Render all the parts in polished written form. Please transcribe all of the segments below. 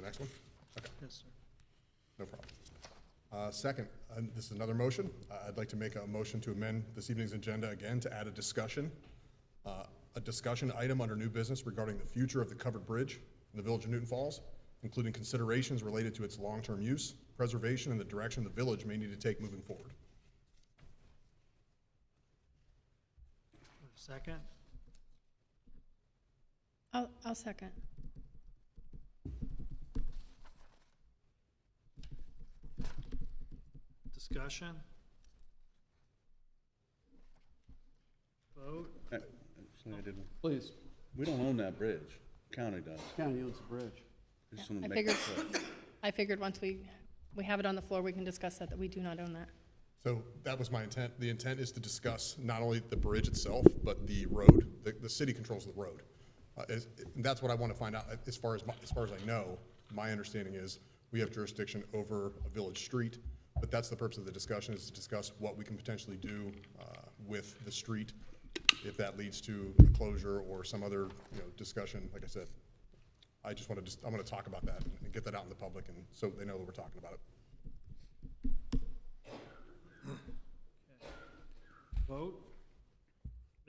next one? Okay, Yes, sir. no problem. Second, this is another motion. I'd like to make a motion to amend this evening's agenda again to add a discussion item under new business regarding the future of the covered bridge in the village of Newton Falls, including considerations related to its long-term use, preservation, and the direction the village may need to take moving forward. Second? I'll second. Discussion? Vote? Actually, I didn't. Please, We don't own that bridge. County does. county owns the bridge. I just Yeah, want I to make figured- that clear. I figured once we have it on the floor, we can discuss that we do not own that. So that was my intent. The intent is to discuss not only the bridge itself, but the road. The city controls the road. And that's what I want to find out. As far as I know, my understanding is we have jurisdiction over a village street, but that's the purpose of the discussion, is to discuss what we can potentially do with the street, if that leads to a closure or some other, discussion. Like I said, I just want to I'm going to talk about that and get that out in the public, and so they know that we're talking about it. Vote?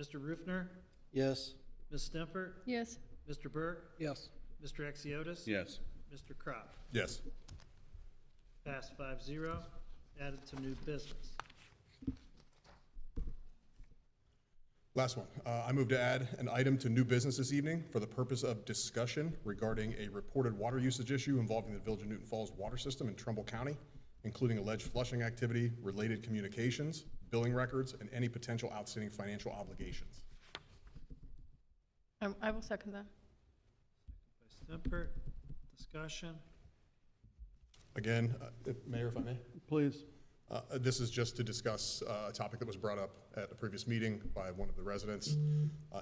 Mr. Rufner? Yes. Ms. Stempert? Yes. Mr. Burke? Yes. Mr. Exiotis? Yes. Mr. Crop? Yes. Passed 5-0. Added to new business. Last one. I move to add an item to new business this evening for the purpose of discussion regarding a reported water usage issue involving the Village of Newton Falls water system in Trumbull County, including alleged flushing activity, related communications, billing records, and any potential outstanding financial obligations. I will second that. By Stempert. Discussion? Again, Mayor, if I may, Please. this is just to discuss a topic that was brought up at a previous meeting by one of the residents,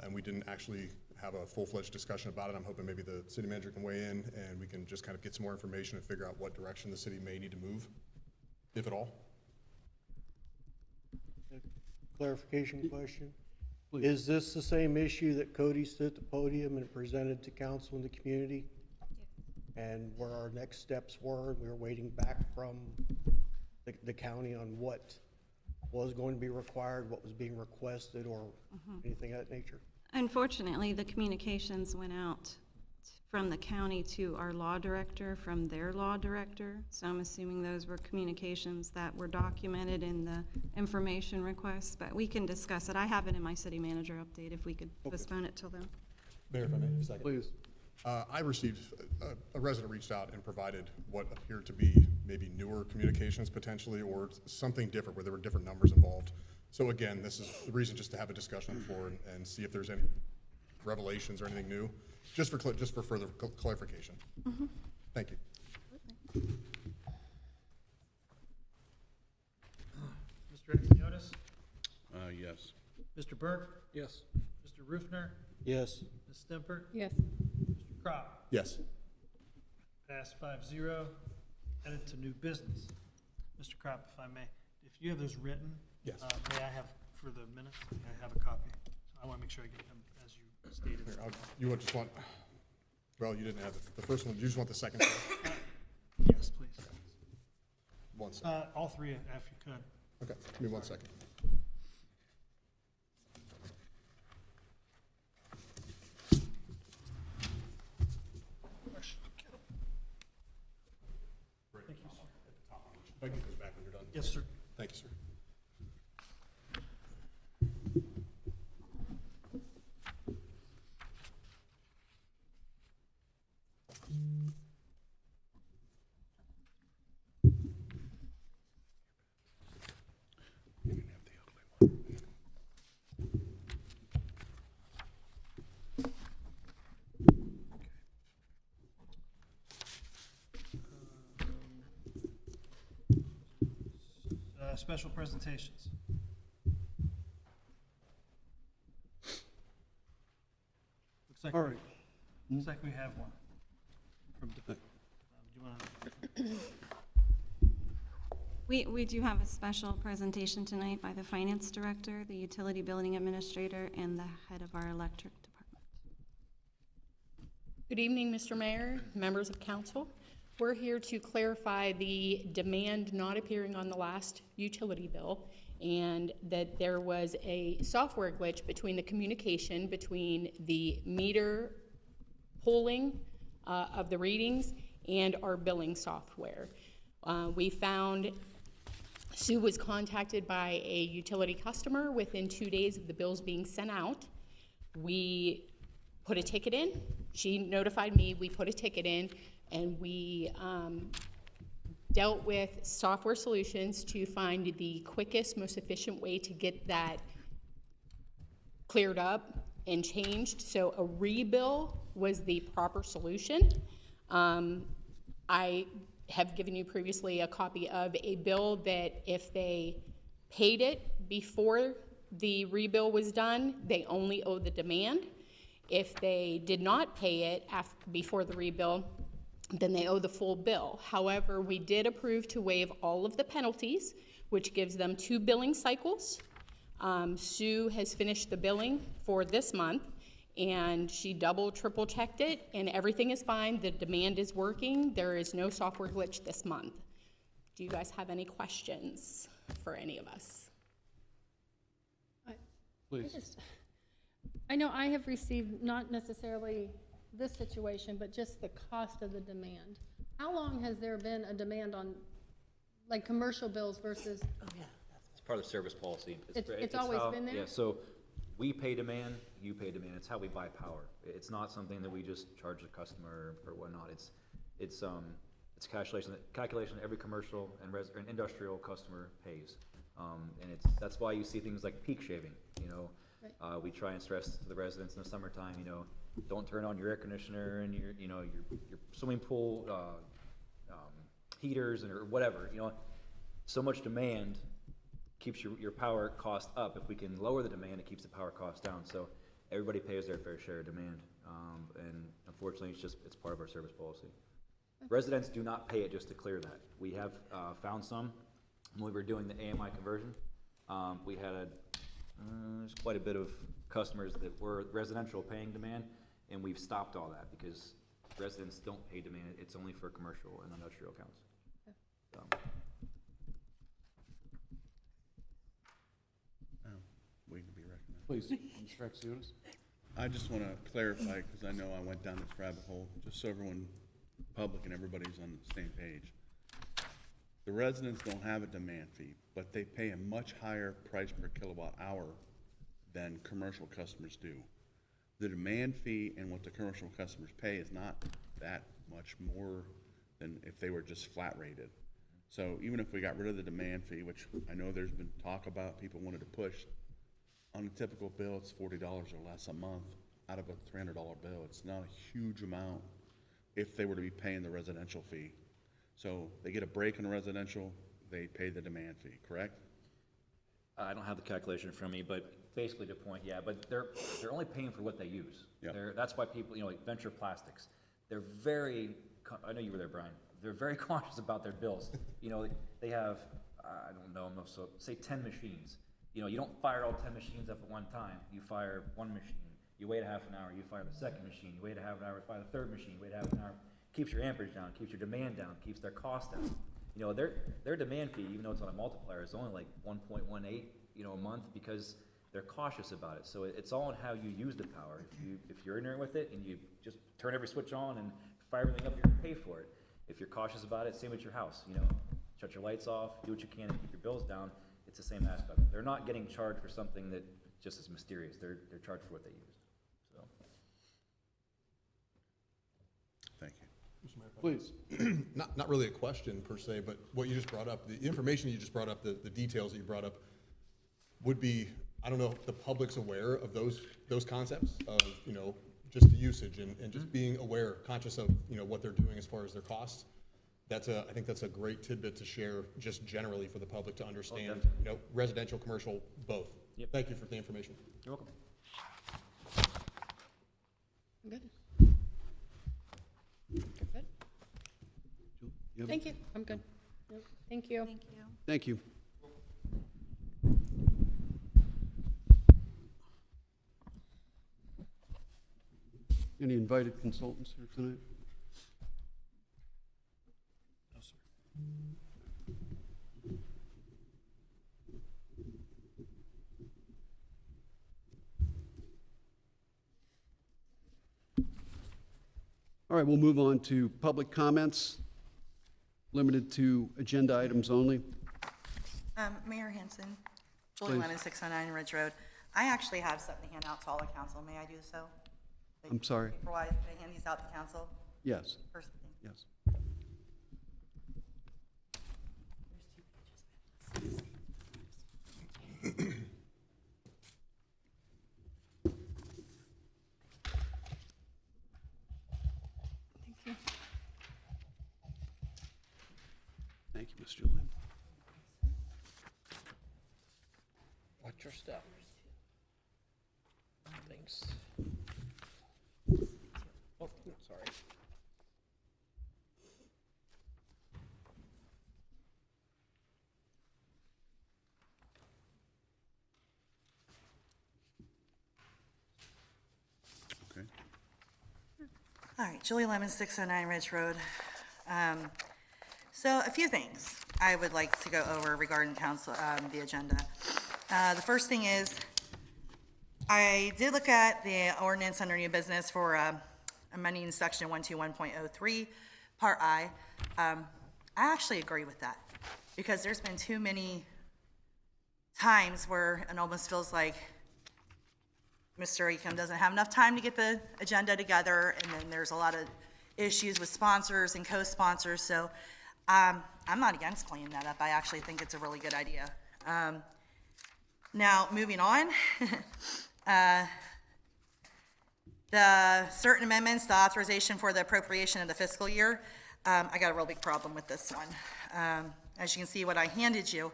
and we didn't actually have a full-fledged discussion about it. I'm hoping maybe the city manager can weigh in and we can just kind of get some more information and figure out what direction the city may need to move, if at all. Clarification question. Please. Is this the same issue that Cody stood at the podium and presented to council and the community? And where our next steps were, we were waiting back from the county on what was going to be required, what was being requested, or anything of that nature? Unfortunately, the communications went out from the county to our law director, from their law director. So I'm assuming those were communications that were documented in the information requests, but we can discuss it. I have it in my city manager update if we could postpone it till then. Mayor, if I may, a second. Please. I received, a resident reached out and provided what appeared to be maybe newer communications potentially, or something different where there were different numbers involved. So again, this is the reason just to have a discussion on the floor and see if there's any revelations or anything new, just for further clarification. Thank you. Mr. Exiotis? Yes. Mr. Burke? Yes. Mr. Rufner? Yes. Ms. Stempert? Yes. Mr. Crop? Yes. Passed 5-0. Added to new business. Mr. Crop, if I may, if you have those written, Yes. may I have, for the minutes, may I have a copy? I want to make sure I get them as you stated. Here, well, you didn't have the first one. You just want the second one? Yes, please. One second. All three, if you could. Okay, give me 1 second. Thank you, sir. If I can get those back when you're done. Yes, sir. Thank you, sir. You can have the ugly one. Special presentations. All right. Looks like we have one. From, do you want to? We do have a special presentation tonight by the finance director, the utility billing administrator, and the head of our electric department. Good evening, Mr. Mayor, members of council. We're here to clarify the demand not appearing on the last utility bill, and that there was a software glitch between the communication between the meter polling of the readings and our billing software. We found Sue was contacted by a utility customer within 2 days of the bills being sent out. We put a ticket in. She notified me, we put a ticket in, and we dealt with software solutions to find the quickest, most efficient way to get that cleared up and changed. So a rebill was the proper solution. I have given you previously a copy of a bill that if they paid it before the rebill was done, they only owe the demand. If they did not pay it before the rebill, then they owe the full bill. However, we did approve to waive all of the penalties, which gives them 2 billing cycles. Sue has finished the billing for this month, and she double, triple checked it, and everything is fine. The demand is working. There is no software glitch this month. Do you guys have any questions for any of us? Please. I know I have received not necessarily this situation, but just the cost of the demand. How long has there been a demand on, like, commercial bills versus, It's part of the service policy. It's always been there? Yeah, so we pay demand, you pay demand. It's how we buy power. It's not something that we just charge the customer or whatnot. It's calculation that every commercial and industrial customer pays. And that's why you see things like peak shaving, you know. We try and stress to the residents in the summertime, you know, don't turn on your air conditioner and your swimming pool heaters or whatever, you know. So much demand keeps your power cost up. If we can lower the demand, it keeps the power cost down. So everybody pays their fair share of demand. And unfortunately, it's part of our service policy. Residents do not pay it, just to clear that. We have found some when we were doing the AMI conversion. We had there's quite a bit of customers that were residential paying demand, and we've stopped all that because residents don't pay demand. It's only for commercial and industrial accounts. So. Waiting to be recognized. Please, Mr. Exutis. I just want to clarify, because I know I went down this rabbit hole, just so everyone, public and everybody's on the same page. The residents don't have a demand fee, but they pay a much higher price per kilowatt hour than commercial customers do. The demand fee and what the commercial customers pay is not that much more than if they were just flat rated. So even if we got rid of the demand fee, which I know there's been talk about, people wanted to push, on a typical bill, it's $40 or less a month out of a $300 bill. It's not a huge amount if they were to be paying the residential fee. So they get a break in residential, they pay the demand fee, correct? I don't have the calculation in front of me, but basically the point, yeah, but they're only paying for what they use. Yep. That's why people, you know, like Venture Plastics, they're very, I know you were there, Brian, they're very conscious about their bills. You know, they have, I don't know, so say 10 machines. You know, you don't fire all 10 machines up at one time. You fire one machine, you wait a half an hour, you fire the second machine, you wait a half an hour, fire the third machine, wait a half an hour. Keeps your amperage down, keeps your demand down, keeps their cost down. You know, their demand fee, even though it's on a multiplier, is only like 1.18, you know, a month, because they're cautious about it. So it's all in how you use the power. If you're ignorant with it and you just turn every switch on and fire everything up, you're gonna pay for it. If you're cautious about it, same with your house. You know, shut your lights off, do what you can to keep your bills down. It's the same aspect. They're not getting charged for something that just is mysterious. They're charged for what they use. So. Thank you. Please. Not really a question per se, but what you just brought up, the information you just brought up, the details that you brought up would be, I don't know if the public's aware of those concepts of, you know, just the usage and just being aware, conscious of, you know, what they're doing as far as their costs. I think that's a great tidbit to share just generally for the public to understand, you know, residential, commercial, both. Yep. Thank you for the information. You're welcome. Good. Good. Yep. Thank you. I'm good. Thank you. Thank you. Thank you. Any invited consultants here tonight? All right, we'll move on to public comments, limited to agenda items only. Mayor Hanson, Julie Please. Lemon, 609 Ridge Road. I actually have something to hand out to all the council. May I do so? I'm sorry. Paper-wise, can I hand these out to council? Yes, First thing. yes. Thank you, Ms. Julian. Watch your step. Thanks. Oh, sorry. Okay. All right, Julie Lemon, 609 Ridge Road. So a few things I would like to go over regarding council, the agenda. The first thing is, I did look at the ordinance under new business for amending section 121.03, part I. I actually agree with that, because there's been too many times where it almost feels like Mr. Ecom doesn't have enough time to get the agenda together, and then there's a lot of issues with sponsors and co-sponsors, so I'm not against cleaning that up. I actually think it's a really good idea. Now, moving on, the certain amendments, the authorization for the appropriation of the fiscal year, I got a real big problem with this one. As you can see what I handed you,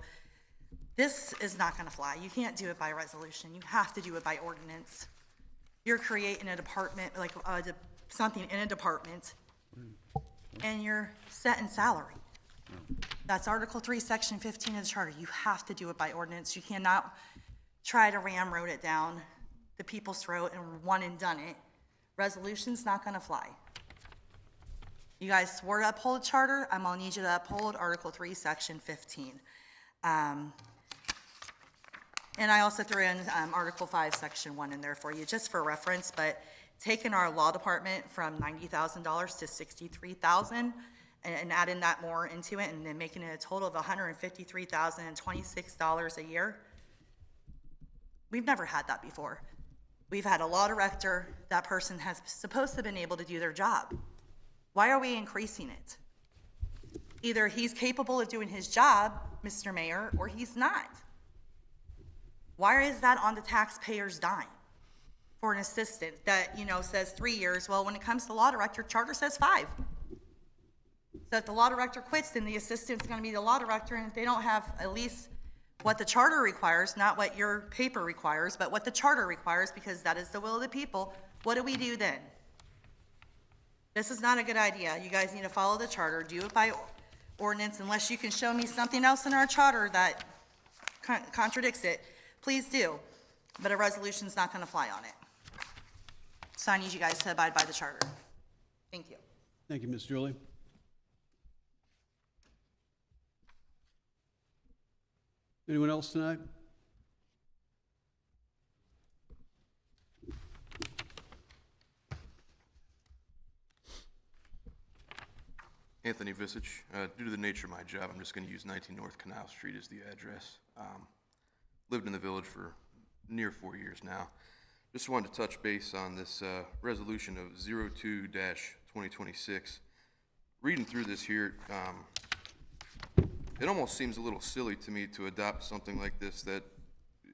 this is not gonna fly. You can't do it by resolution. You have to do it by ordinance. You're creating a department, like something in a department, and you're setting salary. That's Article 3, Section 15 of the Charter. You have to do it by ordinance. You cannot try to ramrod it down the people's throat and one and done it. Resolution's not gonna fly. You guys swore to uphold the charter. I'm gonna need you to uphold Article 3, Section 15. And I also threw in Article 5, Section 1 in there for you, just for reference, but taking our law department from $90,000 to $63,000 and adding that more into it and then making it a total of $153,026 a year. We've never had that before. We've had a law director, that person has supposed to have been able to do their job. Why are we increasing it? Either he's capable of doing his job, Mr. Mayor, or he's not. Why is that on the taxpayer's dime for an assistant that, says 3 years? Well, when it comes to law director, charter says 5. So if the law director quits, then the assistant's gonna be the law director, and if they don't have at least what the charter requires, not what your paper requires, but what the charter requires, because that is the will of the people, what do we do then? This is not a good idea. You guys need to follow the charter, do it by ordinance, unless you can show me something else in our charter that contradicts it. Please do, but a resolution's not gonna fly on it. So I need you guys to abide by the charter. Thank you. Thank you, Ms. Julie. Anyone else tonight? Anthony Visich. Due to the nature of my job, I'm just going to use 19 North Canal Street as the address. Lived in the village for near 4 years now. Just wanted to touch base on this resolution of 02-2026. Reading through this here, it almost seems a little silly to me to adopt something like this that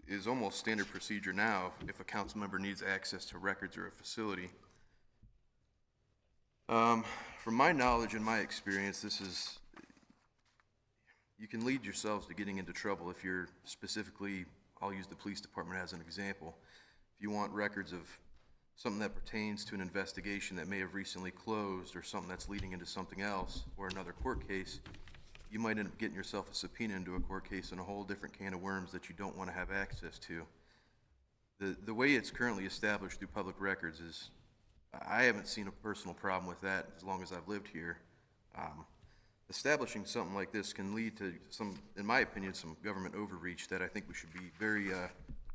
is almost standard procedure now if a council member needs access to records or a facility. From my knowledge and my experience, you can lead yourselves to getting into trouble if you're specifically, I'll use the police department as an example. If you want records of something that pertains to an investigation that may have recently closed or something that's leading into something else or another court case, you might end up getting yourself a subpoena into a court case and a whole different can of worms that you don't want to have access to. The way it's currently established through public records is, I haven't seen a personal problem with that as long as I've lived here. establishing something like this can lead to some, in my opinion, some government overreach that I think we should be very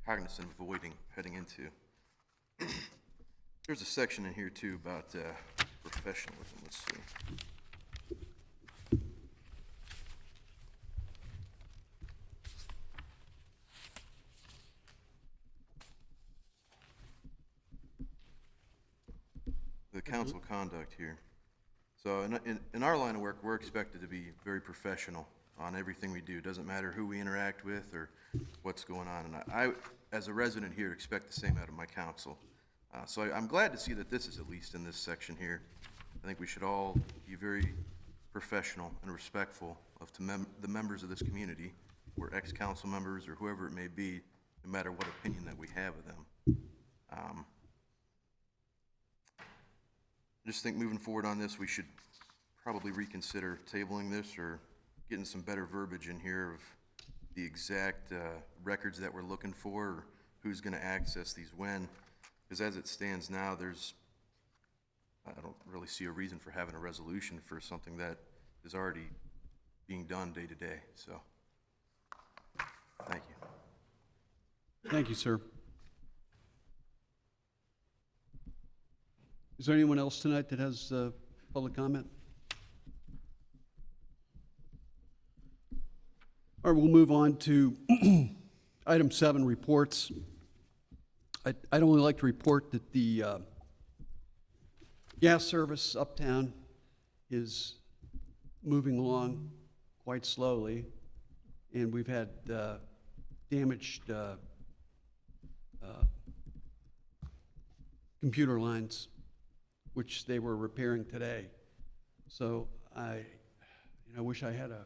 cognizant of avoiding heading into. There's a section in here too about professionalism. Let's see. The council conduct here. So in our line of work, we're expected to be very professional on everything we do. Doesn't matter who we interact with or what's going on. And I as a resident here, expect the same out of my council. So I'm glad to see that this is at least in this section here. I think we should all be very professional and respectful of the members of this community, or ex-council members or whoever it may be, no matter what opinion that we have of them. I just think moving forward on this, we should probably reconsider tabling this or getting some better verbiage in here of the exact records that we're looking for, or who's going to access these when. Because as it stands now, I don't really see a reason for having a resolution for something that is already being done day to day. So, thank you. Thank you, sir. Is there anyone else tonight that has public comment? All right, we'll move on to item 7, reports. I'd only like to report that the gas service uptown is moving along quite slowly, and we've had damaged computer lines, which they were repairing today. So I wish I had a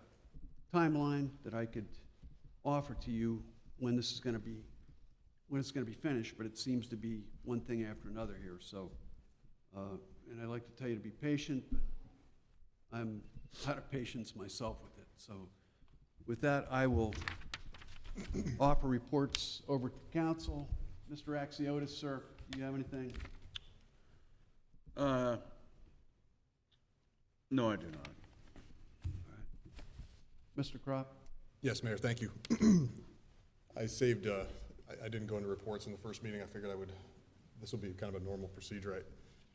timeline that I could offer to you when this is going to be, when it's going to be finished, but it seems to be one thing after another here. So, and I'd like to tell you to be patient, but I'm out of patience myself with it. So with that, I will offer reports over to council. Mr. Axiotis, sir, do you have anything? No, I do not. Mr. Crop? Yes, Mayor, thank you. I saved, I didn't go into reports in the first meeting. I figured this will be kind of a normal procedure. I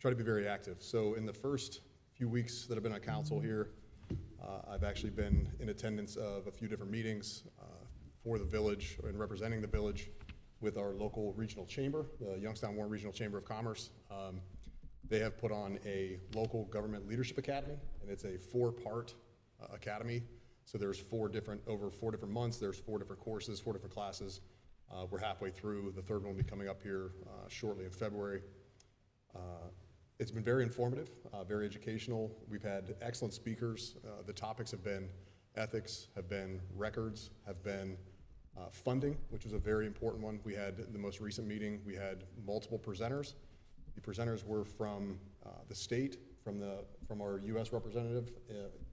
try to be very active. So in the first few weeks that I've been on council here, I've actually been in attendance of a few different meetings for the village and representing the village with our local regional chamber, the Youngstown Warren Regional Chamber of Commerce. They have put on a local government leadership academy, and it's a 4-part academy. So there's over 4 different months, there's 4 different courses, 4 different classes. We're halfway through. The third one will be coming up here shortly in February. It's been very informative, very educational. We've had excellent speakers. The topics have been ethics, have been records, have been funding, which was a very important one. We had the most recent meeting, we had multiple presenters. The presenters were from the state, from our U.S. representative,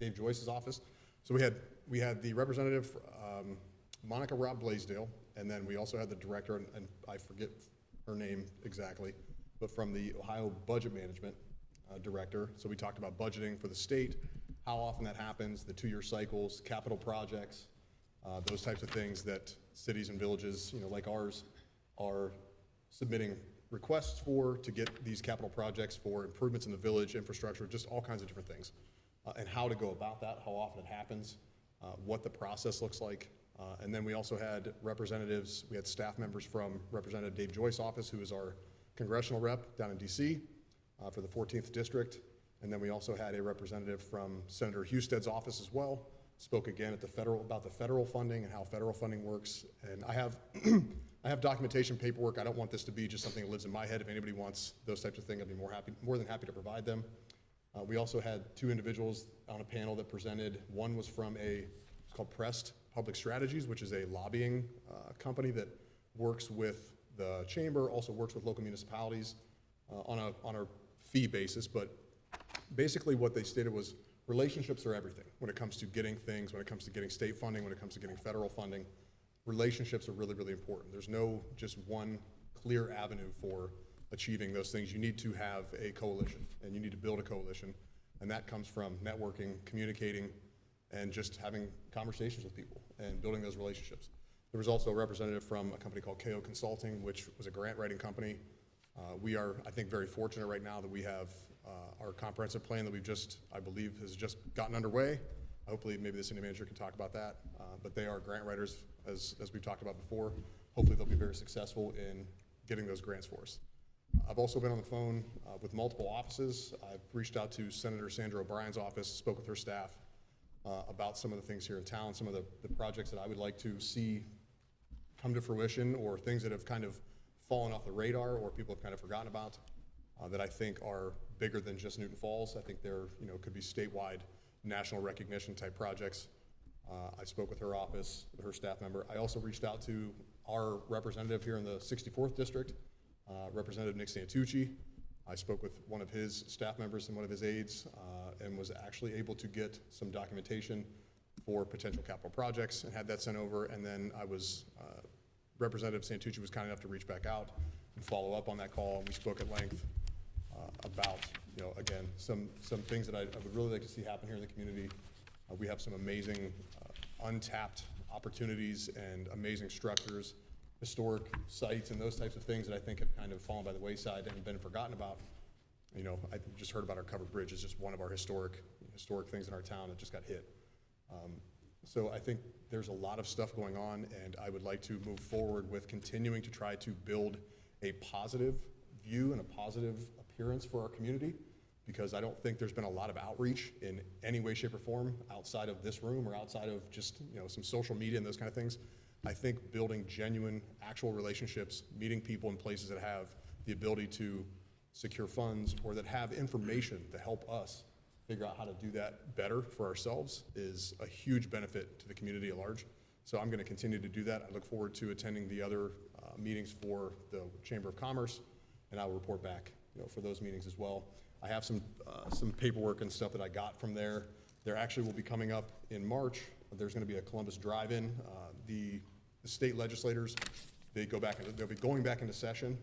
Dave Joyce's office. So we had the representative, Monica Robb Blaisdell, and then we also had the director, and I forget her name exactly, but from the Ohio Budget Management Director. So we talked about budgeting for the state, how often that happens, the 2-year cycles, capital projects, those types of things that cities and villages, like ours, are submitting requests for to get these capital projects for improvements in the village, infrastructure, just all kinds of different things. And how to go about that, how often it happens, what the process looks like. And then we also had representatives, we had staff members from Representative Dave Joyce's office, who is our congressional rep down in DC for the 14th District. And then we also had a representative from Senator Husted's office as well, spoke again at about the federal funding and how federal funding works. And I have I have documentation paperwork. I don't want this to be just something that lives in my head. If anybody wants those types of things, I'd be more than happy to provide them. We also had 2 individuals on a panel that presented. One was from it's called Prest Public Strategies, which is a lobbying company that works with the chamber, also works with local municipalities on a fee basis. But basically what they stated was relationships are everything when it comes to getting things, when it comes to getting state funding, when it comes to getting federal funding. Relationships are really, really important. There's no just one clear avenue for achieving those things. You need to have a coalition, and you need to build a coalition, and that comes from networking, communicating, and just having conversations with people and building those relationships. There was also a representative from a company called KO Consulting, which was a grant writing company. We are, I think, very fortunate right now that we have our comprehensive plan that we've just, I believe, has just gotten underway. Hopefully, maybe the city manager can talk about that. But they are grant writers, as we've talked about before. Hopefully, they'll be very successful in getting those grants for us. I've also been on the phone with multiple offices. I've reached out to Senator Sandra O'Brien's office, spoke with her staff about some of the things here in town, some of the projects that I would like to see come to fruition, or things that have kind of fallen off the radar or people have kind of forgotten about that I think are bigger than just Newton Falls. I think they're, could be statewide, national recognition type projects. I spoke with her office, her staff member. I also reached out to our representative here in the 64th district, Representative Nick Santucci. I spoke with one of his staff members and one of his aides and was actually able to get some documentation for potential capital projects and had that sent over. And then Representative Santucci was kind enough to reach back out and follow up on that call. And we spoke at length about, again, some things that I would really like to see happen here in the community. We have some amazing untapped opportunities and amazing structures, historic sites, and those types of things that I think have kind of fallen by the wayside and been forgotten about. I just heard about our covered bridge. It's just one of our historic things in our town that just got hit. So I think there's a lot of stuff going on, and I would like to move forward with continuing to try to build a positive view and a positive appearance for our community, because I don't think there's been a lot of outreach in any way, shape, or form outside of this room or outside of just some social media and those kind of things. I think building genuine, actual relationships, meeting people in places that have the ability to secure funds or that have information to help us figure out how to do that better for ourselves is a huge benefit to the community at large. So I'm going to continue to do that. I look forward to attending the other meetings for the Chamber of Commerce, and I will report back for those meetings as well. I have some paperwork and stuff that I got from there. There actually will be coming up in March. There's going to be a Columbus drive-in. The state legislators, they'll be going back into session.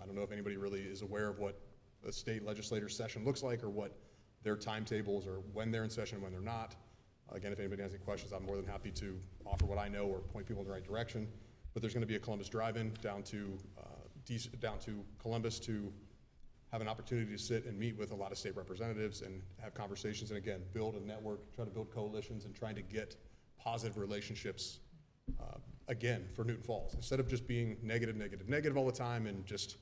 I don't know if anybody really is aware of what a state legislator session looks like or what their timetables or when they're in session, when they're not. Again, if anybody has any questions, I'm more than happy to offer what I know or point people in the right direction. But there's going to be a Columbus drive-in down to Columbus to have an opportunity to sit and meet with a lot of state representatives and have conversations, and again, build a network, try to build coalitions, and trying to get positive relationships again for Newton Falls, instead of just being negative all the time. And just,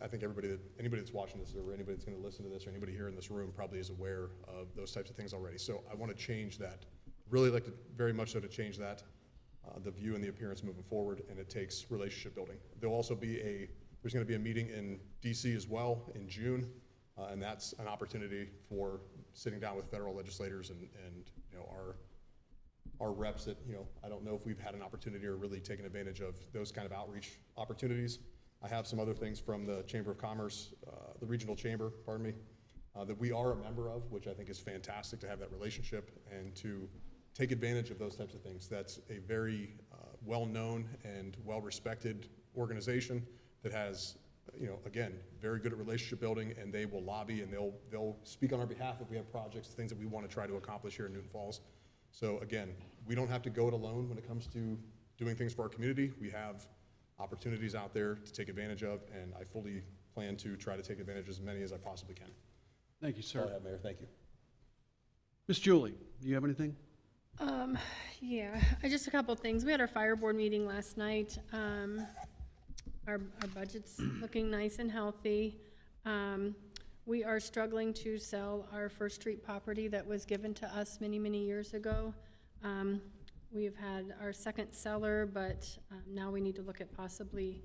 I think anybody that's watching this or anybody that's going to listen to this or anybody here in this room probably is aware of those types of things already. So I want to change that. Really like to very much so to change that, the view and the appearance moving forward, and it takes relationship building. There'll also be there's going to be a meeting in DC as well in June, and that's an opportunity for sitting down with federal legislators and our reps that, I don't know if we've had an opportunity or really taken advantage of those kind of outreach opportunities. I have some other things from the Chamber of Commerce, the regional chamber, that we are a member of, which I think is fantastic to have that relationship and to take advantage of those types of things. That's a very well-known and well-respected organization that has, again, very good at relationship building, and they will lobby and they'll speak on our behalf if we have projects, things that we want to try to accomplish here in Newton Falls. So again, we don't have to go it alone when it comes to doing things for our community. We have opportunities out there to take advantage of, and I fully plan to try to take advantage of as many as I possibly can. Thank you, That's all I sir. have, Mayor. Thank you. Ms. Julie, do you have anything? Yeah, just a couple of things. We had our fire board meeting last night. Our budget's looking nice and healthy. We are struggling to sell our First Street property that was given to us many, many years ago. We've had our second seller, but now we need to look at possibly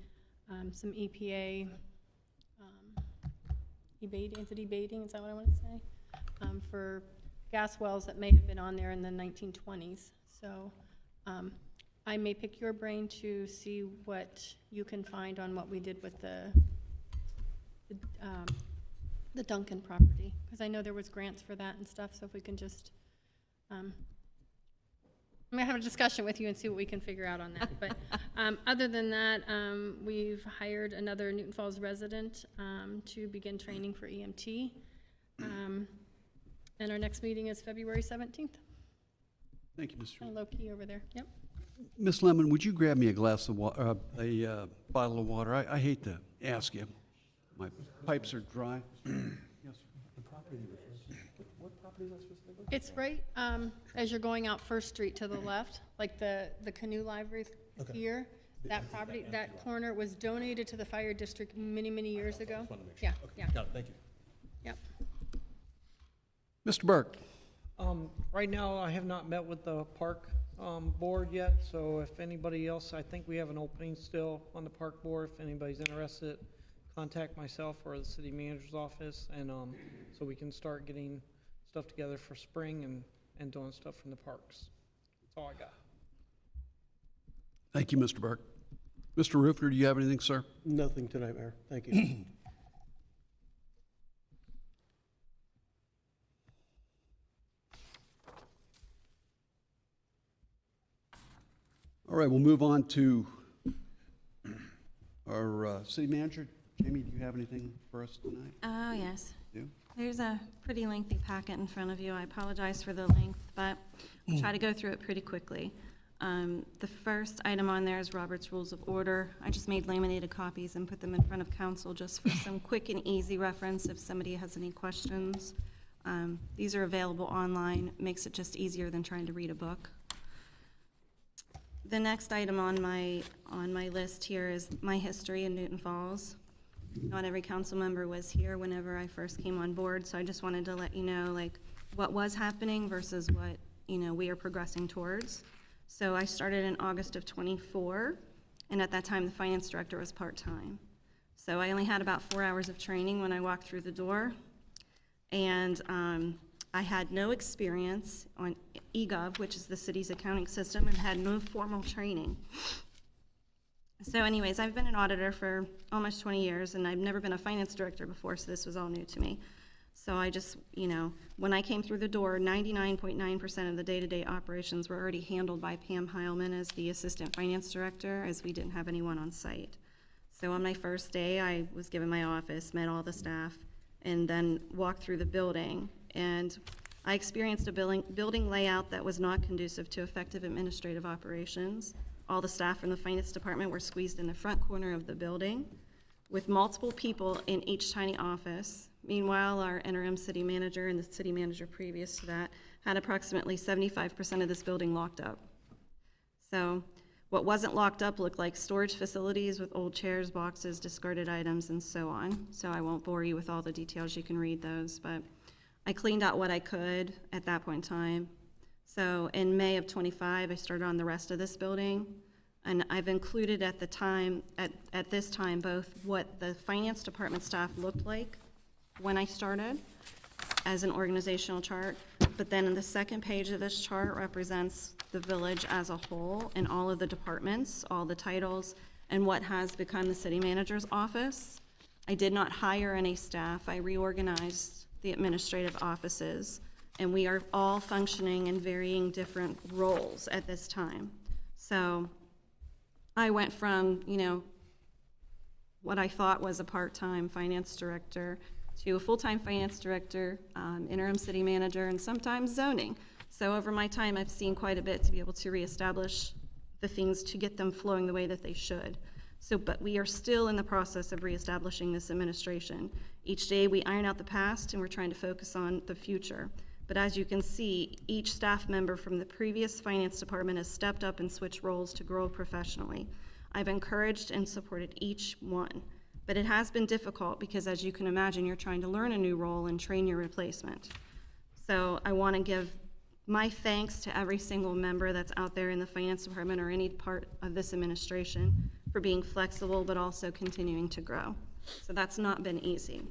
some EPA, anti-debating, is that what I want to say? For gas wells that may have been on there in the 1920s. So I may pick your brain to see what you can find on what we did with the Duncan property, because I know there was grants for that and stuff, so if we can just, I'm gonna have a discussion with you and see what we can figure out on that. But other than that, we've hired another Newton Falls resident to begin training for EMT. And our next meeting is February 17th. Thank you, Mr. Kind of low-key over there. Yep. Ms. Lemon, would you grab me a glass of water, a bottle of water? I hate to ask you. My pipes are dry. Yes, It's right as you're going out First Street to the left, like the Canoe Library here. That property, that corner was donated to the fire district many, many years ago. Yeah, yeah. Got it, thank you. Yep. Mr. Burke? Right now, I have not met with the park board yet, so if anybody else, I think we have an opening still on the park board. If anybody's interested, contact myself or the city manager's office, and so we can start getting stuff together for spring and doing stuff from the parks. That's all I got. Thank you, Mr. Burke. Mr. Rufner, do you have anything, sir? Nothing tonight, Mayor. Thank you. All right, we'll move on to our city manager. Jamie, do you have anything for us tonight? Oh, yes. You? There's a pretty lengthy packet in front of you. I apologize for the length, but I'll try to go through it pretty quickly. The first item on there is Robert's Rules of Order. I just made laminated copies and put them in front of council just for some quick and easy reference if somebody has any questions. These are available online. Makes it just easier than trying to read a book. The next item on my list here is my history in Newton Falls. Not every council member was here whenever I first came on board, so I just wanted to let you know, like, what was happening versus what, we are progressing towards. So I started in August of '24, and at that time, the finance director was part-time. So I only had about 4 hours of training when I walked through the door, and I had no experience on eGov, which is the city's accounting system, and had no formal training. So anyways, I've been an auditor for almost 20 years, and I've never been a finance director before, so this was all new to me. So I just, when I came through the door, 99.9% of the day-to-day operations were already handled by Pam Heilman as the assistant finance director, as we didn't have anyone on site. So on my first day, I was given my office, met all the staff, and then walked through the building. And I experienced a building layout that was not conducive to effective administrative operations. All the staff from the finance department were squeezed in the front corner of the building with multiple people in each tiny office. Meanwhile, our interim city manager and the city manager previous to that had approximately 75% of this building locked up. So what wasn't locked up looked like storage facilities with old chairs, boxes, discarded items, and so on. So I won't bore you with all the details, you can read those, but I cleaned out what I could at that point in time. So in May of '25, I started on the rest of this building, and I've included at this time, both what the finance department staff looked like when I started as an organizational chart, but then in the second page of this chart represents the village as a whole and all of the departments, all the titles, and what has become the city manager's office. I did not hire any staff. I reorganized the administrative offices, and we are all functioning in varying different roles at this time. So I went from, what I thought was a part-time finance director to a full-time finance director, interim city manager, and sometimes zoning. So over my time, I've seen quite a bit to be able to reestablish the things to get them flowing the way that they should. So, but we are still in the process of reestablishing this administration. Each day we iron out the past and we're trying to focus on the future. But as you can see, each staff member from the previous finance department has stepped up and switched roles to grow professionally. I've encouraged and supported each one. But it has been difficult because, as you can imagine, you're trying to learn a new role and train your replacement. So I want to give my thanks to every single member that's out there in the finance department or any part of this administration for being flexible but also continuing to grow. So that's not been easy.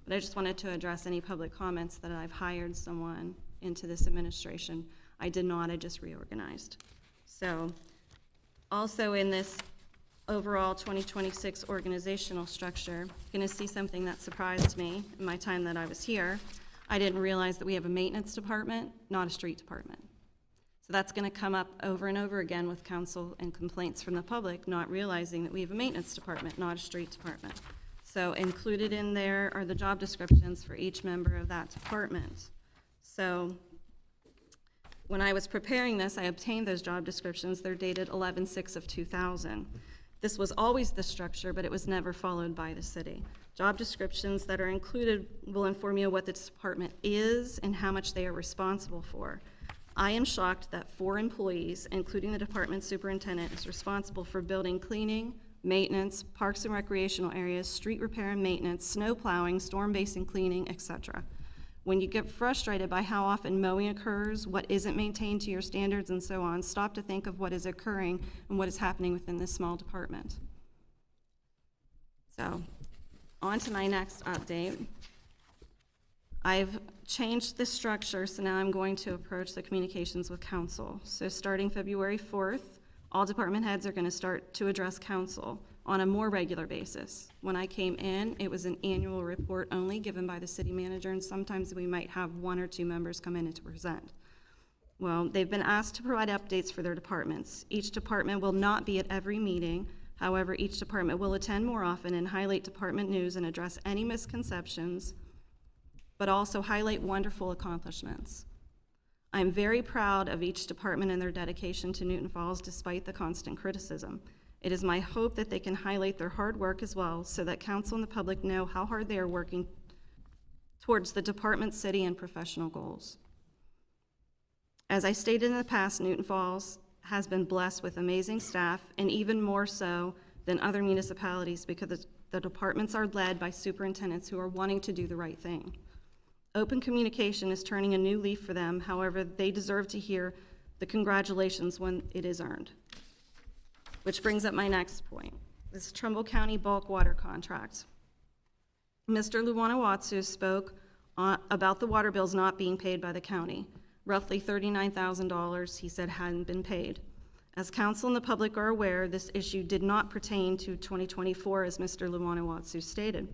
But I just wanted to address any public comments that I've hired someone into this administration. I did not, I just reorganized. So also in this overall 2026 organizational structure, you're gonna see something that surprised me in my time that I was here. I didn't realize that we have a maintenance department, not a street department. So that's gonna come up over and over again with council and complaints from the public, not realizing that we have a maintenance department, not a street department. So included in there are the job descriptions for each member of that department. So when I was preparing this, I obtained those job descriptions. They're dated 11/6 of 2000. This was always the structure, but it was never followed by the city. Job descriptions that are included will inform you what the department is and how much they are responsible for. I am shocked that 4 employees, including the department superintendent, is responsible for building cleaning, maintenance, parks and recreational areas, street repair and maintenance, snow plowing, storm basin cleaning, etc. When you get frustrated by how often mowing occurs, what isn't maintained to your standards, and so on, stop to think of what is occurring and what is happening within this small department. So, on to my next update. I've changed the structure, so now I'm going to approach the communications with council. So starting February 4th, all department heads are going to start to address council on a more regular basis. When I came in, it was an annual report only given by the city manager, and sometimes we might have 1 or 2 members come in to present. Well, they've been asked to provide updates for their departments. Each department will not be at every meeting. However, each department will attend more often and highlight department news and address any misconceptions, but also highlight wonderful accomplishments. I'm very proud of each department and their dedication to Newton Falls despite the constant criticism. It is my hope that they can highlight their hard work as well so that council and the public know how hard they are working towards the department's city and professional goals. As I stated in the past, Newton Falls has been blessed with amazing staff, and even more so than other municipalities because the departments are led by superintendents who are wanting to do the right thing. Open communication is turning a new leaf for them. However, they deserve to hear the congratulations when it is earned. Which brings up my next point, this Trumbull County bulk water contract. Mr. Luwanawatsu spoke about the water bills not being paid by the county. Roughly $39,000, he said, hadn't been paid. As council and the public are aware, this issue did not pertain to 2024, as Mr. Luwanawatsu stated.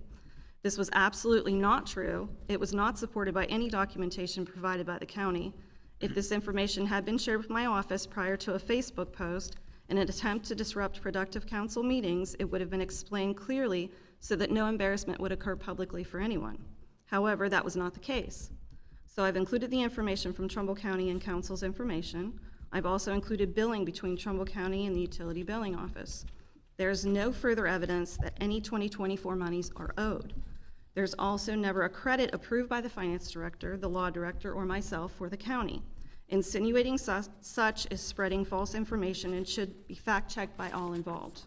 This was absolutely not true. It was not supported by any documentation provided by the county. If this information had been shared with my office prior to a Facebook post in an attempt to disrupt productive council meetings, it would have been explained clearly so that no embarrassment would occur publicly for anyone. However, that was not the case. So I've included the information from Trumbull County and council's information. I've also included billing between Trumbull County and the utility billing office. There's no further evidence that any 2024 monies are owed. There's also never a credit approved by the finance director, the law director, or myself for the county. Insinuating such is spreading false information and should be fact-checked by all involved.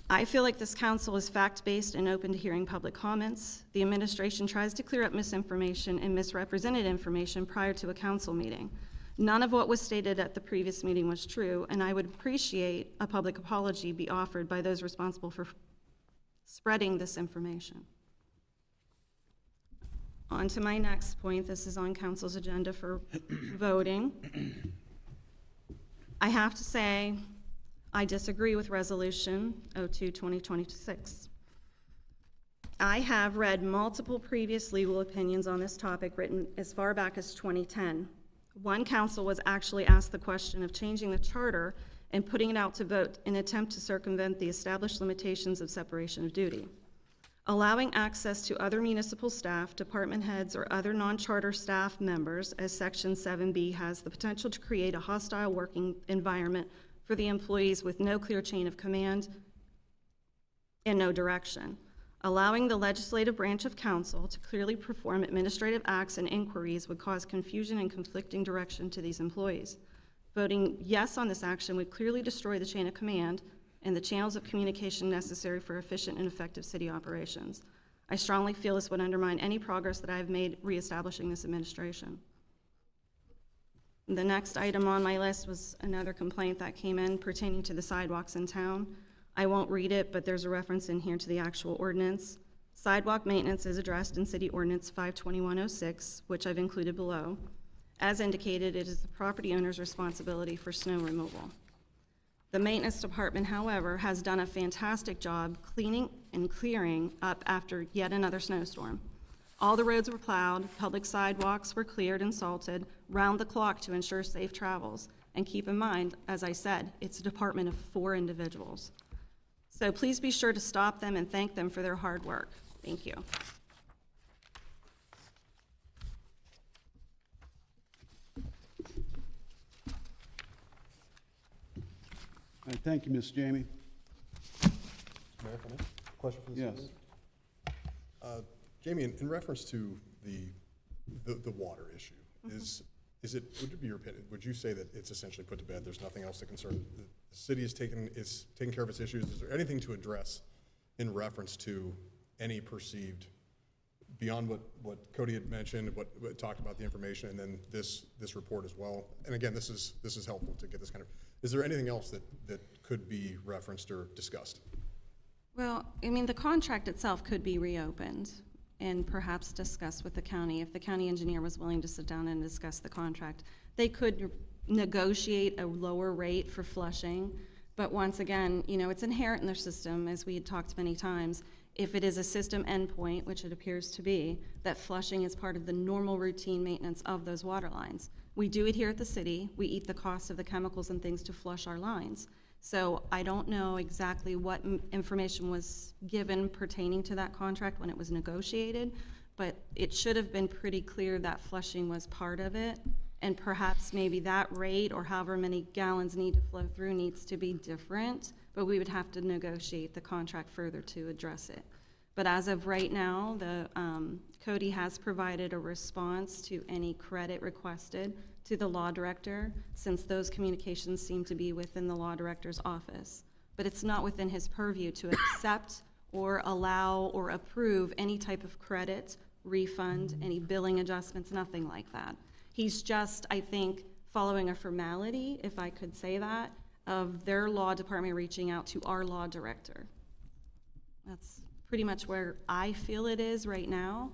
I feel like this council is fact-based and open to hearing public comments. The administration tries to clear up misinformation and misrepresented information prior to a council meeting. None of what was stated at the previous meeting was true, and I would appreciate a public apology be offered by those responsible for spreading this information. On to my next point. This is on council's agenda for voting. I have to say, I disagree with Resolution 02-2026. I have read multiple previous legal opinions on this topic written as far back as 2010. One council was actually asked the question of changing the charter and putting it out to vote in an attempt to circumvent the established limitations of separation of duty. Allowing access to other municipal staff, department heads, or other non-charter staff members, as Section 7B has the potential to create a hostile working environment for the employees with no clear chain of command and no direction. Allowing the legislative branch of council to clearly perform administrative acts and inquiries would cause confusion and conflicting direction to these employees. Voting yes on this action would clearly destroy the chain of command and the channels of communication necessary for efficient and effective city operations. I strongly feel this would undermine any progress that I have made reestablishing this administration. The next item on my list was another complaint that came in pertaining to the sidewalks in town. I won't read it, but there's a reference in here to the actual ordinance. Sidewalk maintenance is addressed in City Ordinance 52106, which I've included below. As indicated, it is the property owner's responsibility for snow removal. The maintenance department, however, has done a fantastic job cleaning and clearing up after yet another snowstorm. All the roads were plowed, public sidewalks were cleared and salted round the clock to ensure safe travels. And keep in mind, as I said, it's a department of 4 individuals. So please be sure to stop them and thank them for their hard work. Thank you. All right, thank you, Ms. Jamie. Mayor, can I ask a question for the Yes. superintendent? Jamie, in reference to the water issue, is it, would it be your opinion, would you say that it's essentially put to bed, there's nothing else to concern? The city is taking care of its issues, is there anything to address in reference to any perceived, beyond what Cody had mentioned, what talked about the information, and then this report as well? And again, this is helpful to get this kind of, is there anything else that could be referenced or discussed? Well, I mean, the contract itself could be reopened and perhaps discussed with the county. If the county engineer was willing to sit down and discuss the contract, they could negotiate a lower rate for flushing. But once again, you know, it's inherent in their system, as we had talked many times. If it is a system endpoint, which it appears to be, that flushing is part of the normal routine maintenance of those water lines. We do it here at the city. We eat the cost of the chemicals and things to flush our lines. So I don't know exactly what information was given pertaining to that contract when it was negotiated, but it should have been pretty clear that flushing was part of it. And perhaps maybe that rate or however many gallons need to flow through needs to be different, but we would have to negotiate the contract further to address it. But as of right now, Cody has provided a response to any credit requested to the law director, since those communications seem to be within the law director's office. But it's not within his purview to accept or allow or approve any type of credit, refund, any billing adjustments, nothing like that. He's just, I think, following a formality, if I could say that, of their law department reaching out to our law director. That's pretty much where I feel it is right now.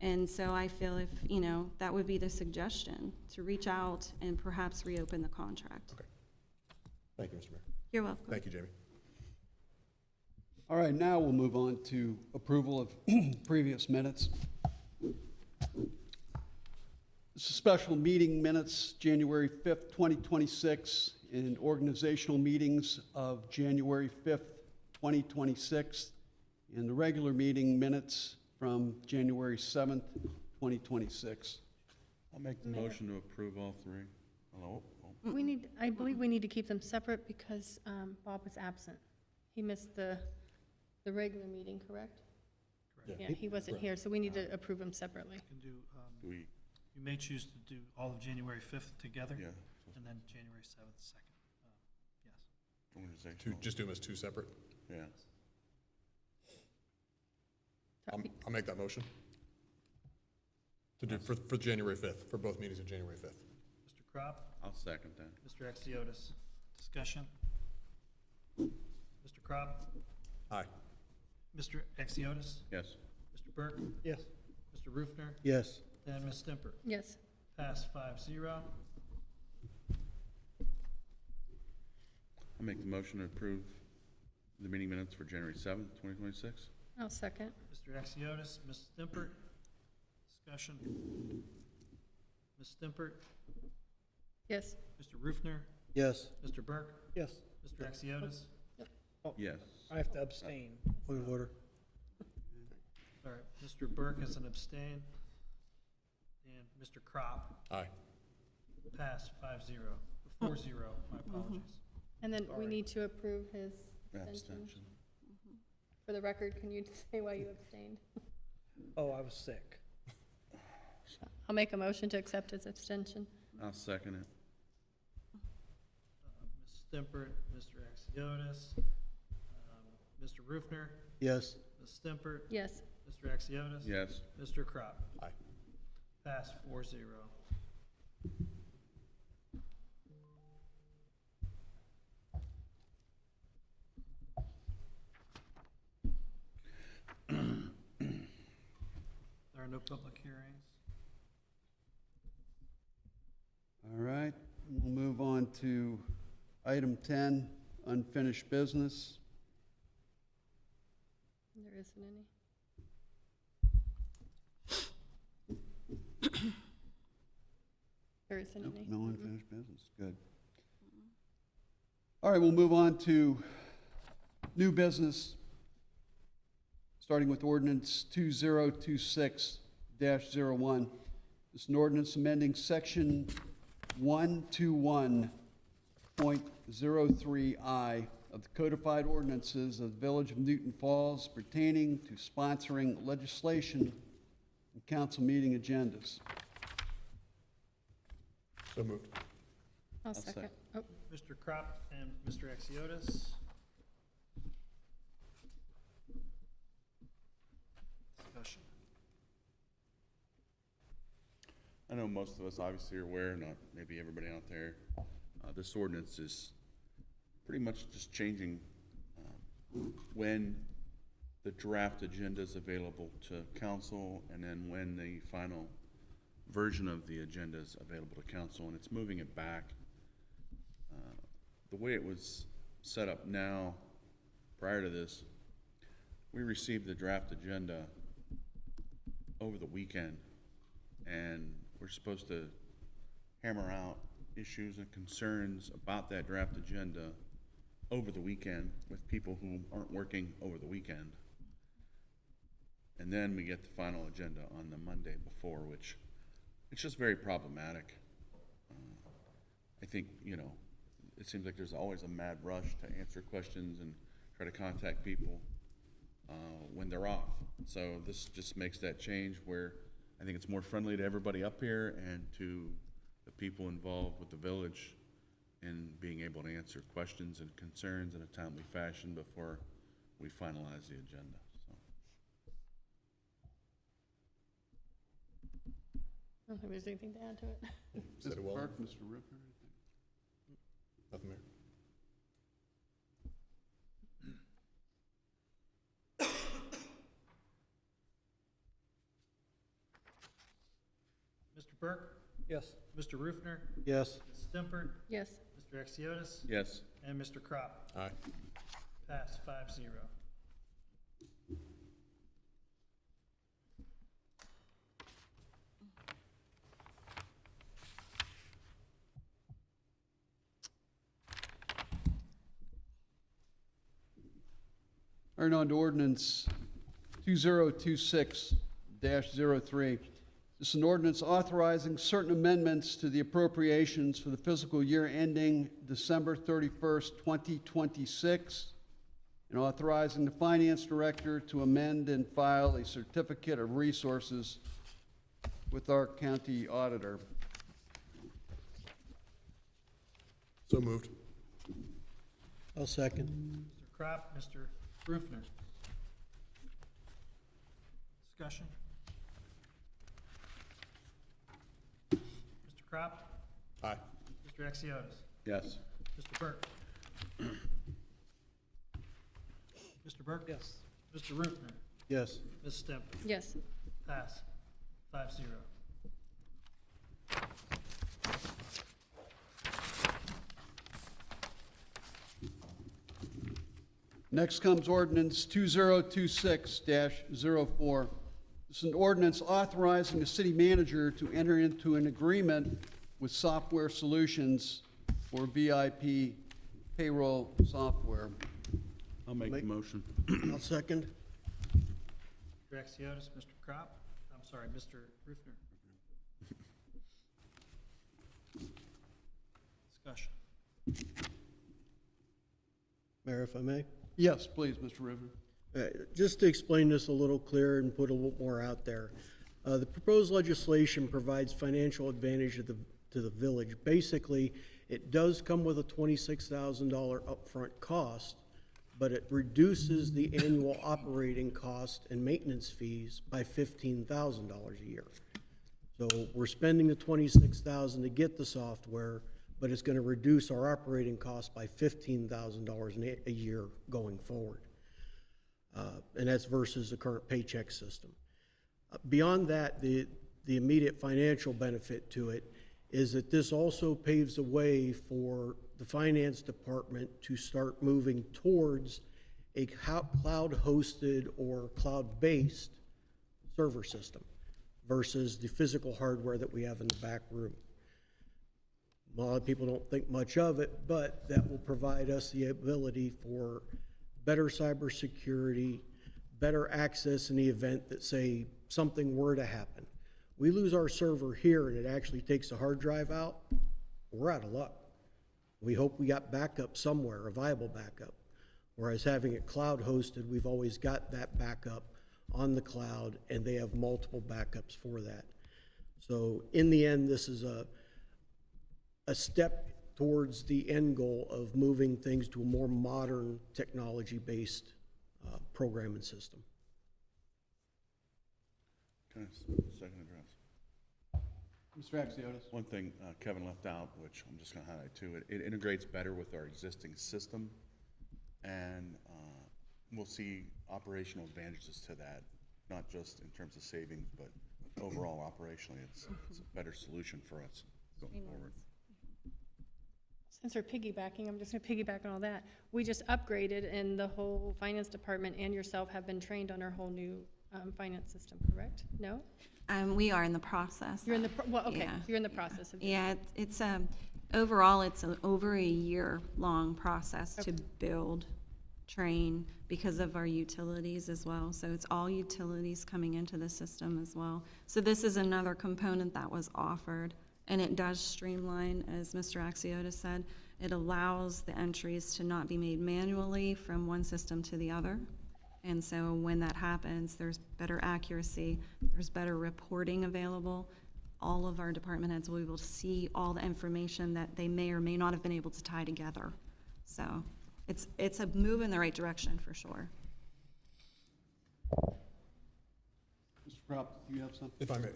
And so I feel if, you know, that would be the suggestion, to reach out and perhaps reopen the contract. Okay. Thank you, Mr. Mayor. You're welcome. Thank you, Jamie. All right, now we'll move on to approval of previous minutes. This is special meeting minutes, January 5th, 2026, and organizational meetings of January 5th, 2026, and the regular meeting minutes from January 7th, 2026. I'll make the motion to approve all three. Hello? Oh. I believe we need to keep them separate because Bob was absent. He missed the regular meeting, correct? Yeah, he wasn't here, so we need to approve them separately. Can do, Do we, you may choose to do all of January 5th together. yeah, And then January 7th, second. Yes. organizational, Just do them as two separate? yeah. I'll make that motion. To do, for January 5th, for both meetings of January 5th. Mr. Crop, I'll second that. Mr. Exiotis, discussion? Mr. Crop, Aye. Mr. Exiotis, Yes. Mr. Burke, Yes. Mr. Rufner, Yes. and Ms. Stimper. Yes. Pass 5-0. I'll make the motion to approve the meeting minutes for January 7th, 2026. I'll second. Mr. Exiotis, Ms. Stimpert, discussion? Ms. Stimpert, Yes. Mr. Rufner, Yes. Mr. Burke, Yes. Mr. Exiotis. Yes. I have to abstain. Point of order. All right, Mr. Burke is an abstain. And Mr. Crop, Aye. pass 5-0, 4-0, my apologies. And then we Sorry. need to approve his abstention. Abstention. For the record, can you say why you abstained? Oh, I was sick. I'll make a motion to accept his abstention. I'll second it. Ms. Stimpert, Mr. Exiotis, Mr. Rufner, Yes. Ms. Stimpert, Yes. Mr. Exiotis. Yes. Mr. Crop, Aye. pass 4-0. There are no public hearings. All right, we'll move on to item 10, unfinished business. There isn't any. There isn't Nope, any. no unfinished business, good. All right, we'll move on to new business, starting with ordinance 2026-01. This is an ordinance amending section 121 6.03I of the codified ordinances of the Village of Newton Falls pertaining to sponsoring legislation and council meeting agendas. So moved. I'll second. second. Oh, Mr. Crop and Mr. Axiotis. Discussion. I know most of us obviously are aware, not maybe everybody out there, this ordinance is pretty much just changing when the draft agenda is available to council and then when the final version of the agenda is available to council, and it's moving it back. The way it was set up now, prior to this, we received the draft agenda over the weekend, and we're supposed to hammer out issues and concerns about that draft agenda over the weekend with people who aren't working over the weekend. And then we get the final agenda on the Monday before, which it's just very problematic. I think, you know, it seems like there's always a mad rush to answer questions and try to contact people when they're off. So this just makes that change where I think it's more friendly to everybody up here and to the people involved with the village in being able to answer questions and concerns in a timely fashion before we finalize the agenda. So. I don't think there's anything to add to it. Said it well. Park, Mr. Ripper? Nothing there. Mr. Burke, Yes. Mr. Rufner, Yes. Ms. Stimpert, Yes. Mr. Axiotis, Yes. and Mr. Crop. Aye. Pass 5-0. Item on to ordinance 2026-03. This is an ordinance authorizing certain amendments to the appropriations for the fiscal year ending December 31st, 2026, and authorizing the finance director to amend and file a certificate of resources with our county auditor. So moved. I'll second. Mr. Crop, Mr. Rufner. Discussion. Mr. Crop, Aye. Mr. Axiotis, Yes. Mr. Burke. Mr. Burke? Yes. Mr. Rufner, Yes. Ms. Stemper. Yes. Pass 5-0. Next comes ordinance 2026-04. This is an ordinance authorizing the city manager to enter into an agreement with Software Solutions for VIP payroll software. I'll make the motion. I'll second. Mr. Axiotis, Mr. Crop, I'm sorry, Mr. Rufner. Discussion. Mayor, if I may? Yes, please, Mr. River. Just to explain this a little clearer and put a little more out there, the proposed legislation provides financial advantage to the village. Basically, it does come with a $26,000 upfront cost, but it reduces the annual operating cost and maintenance fees by $15,000 a year. So we're spending the $26,000 to get the software, but it's going to reduce our operating cost by $15,000 a year going forward. And that's versus the current paycheck system. Beyond that, the immediate financial benefit to it is that this also paves the way for the finance department to start moving towards a cloud-hosted or cloud-based server system versus the physical hardware that we have in the back room. A lot of people don't think much of it, but that will provide us the ability for better cybersecurity, better access in the event that, say, something were to happen. We lose our server here and it actually takes the hard drive out, we're out of luck. We hope we got backup somewhere, a viable backup. Whereas having it cloud hosted, we've always got that backup on the cloud, and they have multiple backups for that. So in the end, this is a step towards the end goal of moving things to a more modern technology-based program and system. Can I second address? Mr. Axiotis? One thing Kevin left out, which I'm just going to highlight too, it integrates better with our existing system, and we'll see operational advantages to that, not just in terms of savings, but overall operationally, it's a better solution for us going forward. Since we're piggybacking, I'm just gonna piggyback on all that. We just upgraded, and the whole finance department and yourself have been trained on our whole new finance system, correct? No? We are in the process. You're in the, well, okay, Yeah. you're in the process of. Yeah, it's overall, it's over a year-long process to build, train, because of our utilities as well. So it's all utilities coming into the system as well. So this is another component that was offered, and it does streamline, as Mr. Axiotis said. It allows the entries to not be made manually from one system to the other. And so when that happens, there's better accuracy, there's better reporting available. All of our department heads will be able to see all the information that they may or may not have been able to tie together. So it's a move in the right direction for sure. Mr. Kropp, do you have something? If I may,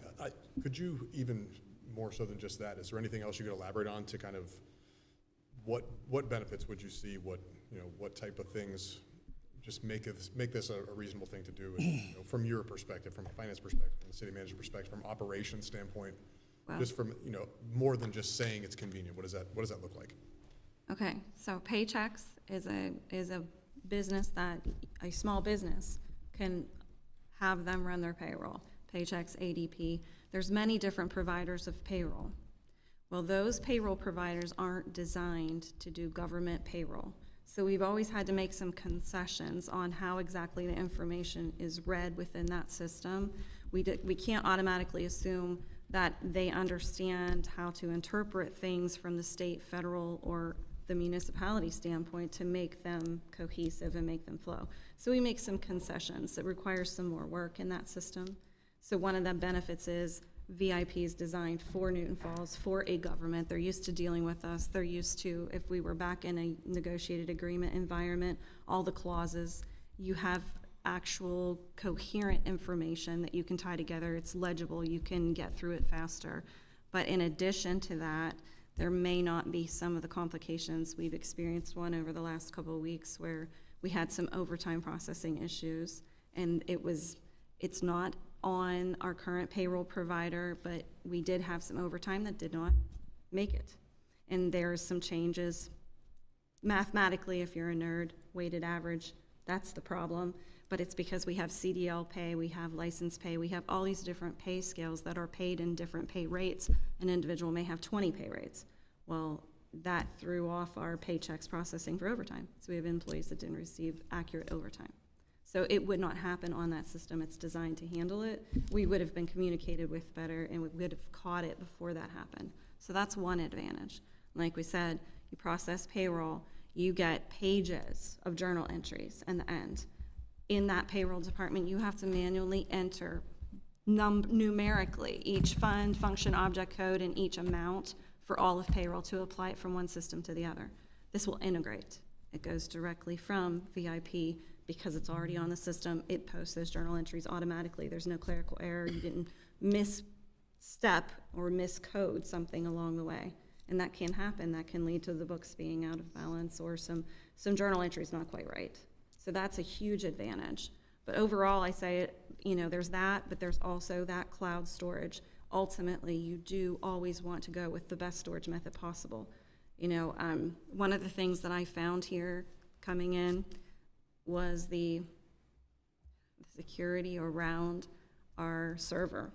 could you, even more so than just that, is there anything else you could elaborate on to kind of what benefits would you see, what type of things just make this a reasonable thing to do, from your perspective, from a finance perspective, from a city manager perspective, from operations standpoint, Wow. just from, more than just saying it's convenient, what does that look like? Okay, so Paychex is a business that, a small business can have them run their payroll. Paychex, ADP, there's many different providers of payroll. Well, those payroll providers aren't designed to do government payroll. So we've always had to make some concessions on how exactly the information is read within that system. We can't automatically assume that they understand how to interpret things from the state, federal, or the municipality standpoint to make them cohesive and make them flow. So we make some concessions. It requires some more work in that system. So one of the benefits is VIP is designed for Newton Falls, for a government. They're used to dealing with us. They're used to, if we were back in a negotiated agreement environment, all the clauses, you have actual coherent information that you can tie together. It's legible. You can get through it faster. But in addition to that, there may not be some of the complications. We've experienced one over the last couple of weeks where we had some overtime processing issues, and it's not on our current payroll provider, but we did have some overtime that did not make it. And there's some changes. Mathematically, if you're a nerd, weighted average, that's the problem. But it's because we have CDL pay, we have license pay, we have all these different pay scales that are paid in different pay rates. An individual may have 20 pay rates. Well, that threw off our Paychex processing for overtime. So we have employees that didn't receive accurate overtime. So it would not happen on that system. It's designed to handle it. We would have been communicated with better, and we would have caught it before that happened. So that's one advantage. Like we said, you process payroll, you get pages of journal entries in the end. In that payroll department, you have to manually enter numerically each fund, function, object code, and each amount for all of payroll to apply it from one system to the other. This will integrate. It goes directly from VIP. Because it's already on the system, it posts those journal entries automatically. There's no clerical error. You didn't misstep or miscode something along the way. And that can happen. That can lead to the books being out of balance or some journal entries not quite right. So that's a huge advantage. But overall, I say, there's that, but there's also that cloud storage. Ultimately, you do always want to go with the best storage method possible. One of the things that I found here coming in was the security around our server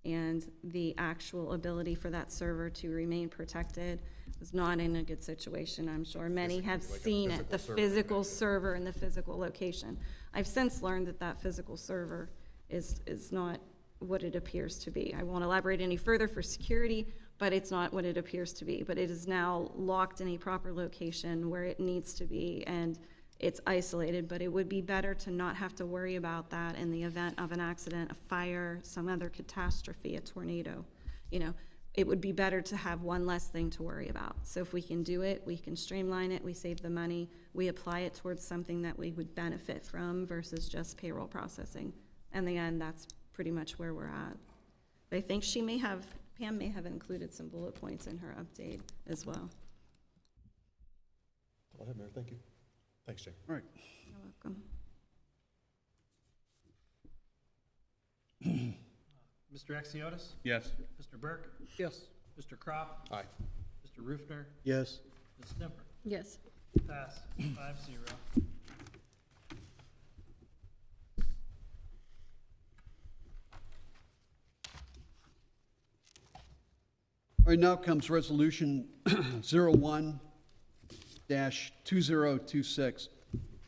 and the actual ability for that server to remain protected was not in a good situation, I'm sure. Many have seen it, the physical server and the physical location. I've since learned that physical server is not what it appears to be. I won't elaborate any further for security, but it's not what it appears to be. But it is now locked in a proper location where it needs to be, and it's isolated. But it would be better to not have to worry about that in the event of an accident, a fire, some other catastrophe, a tornado. You know, it would be better to have one less thing to worry about. So if we can do it, we can streamline it, we save the money, we apply it towards something that we would benefit from versus just payroll processing. In the end, that's pretty much where we're at. But I think Pam may have included some bullet points in her update as well. Go ahead, Mayor, thank you. Thanks, Jane. All right. You're welcome. Mr. Axiotis? Yes. Mr. Burke? Yes. Mr. Crop? Aye. Mr. Rufner? Yes. Ms. Sniffer? Yes. Pass 5-0. All right, now comes Resolution 01-2026.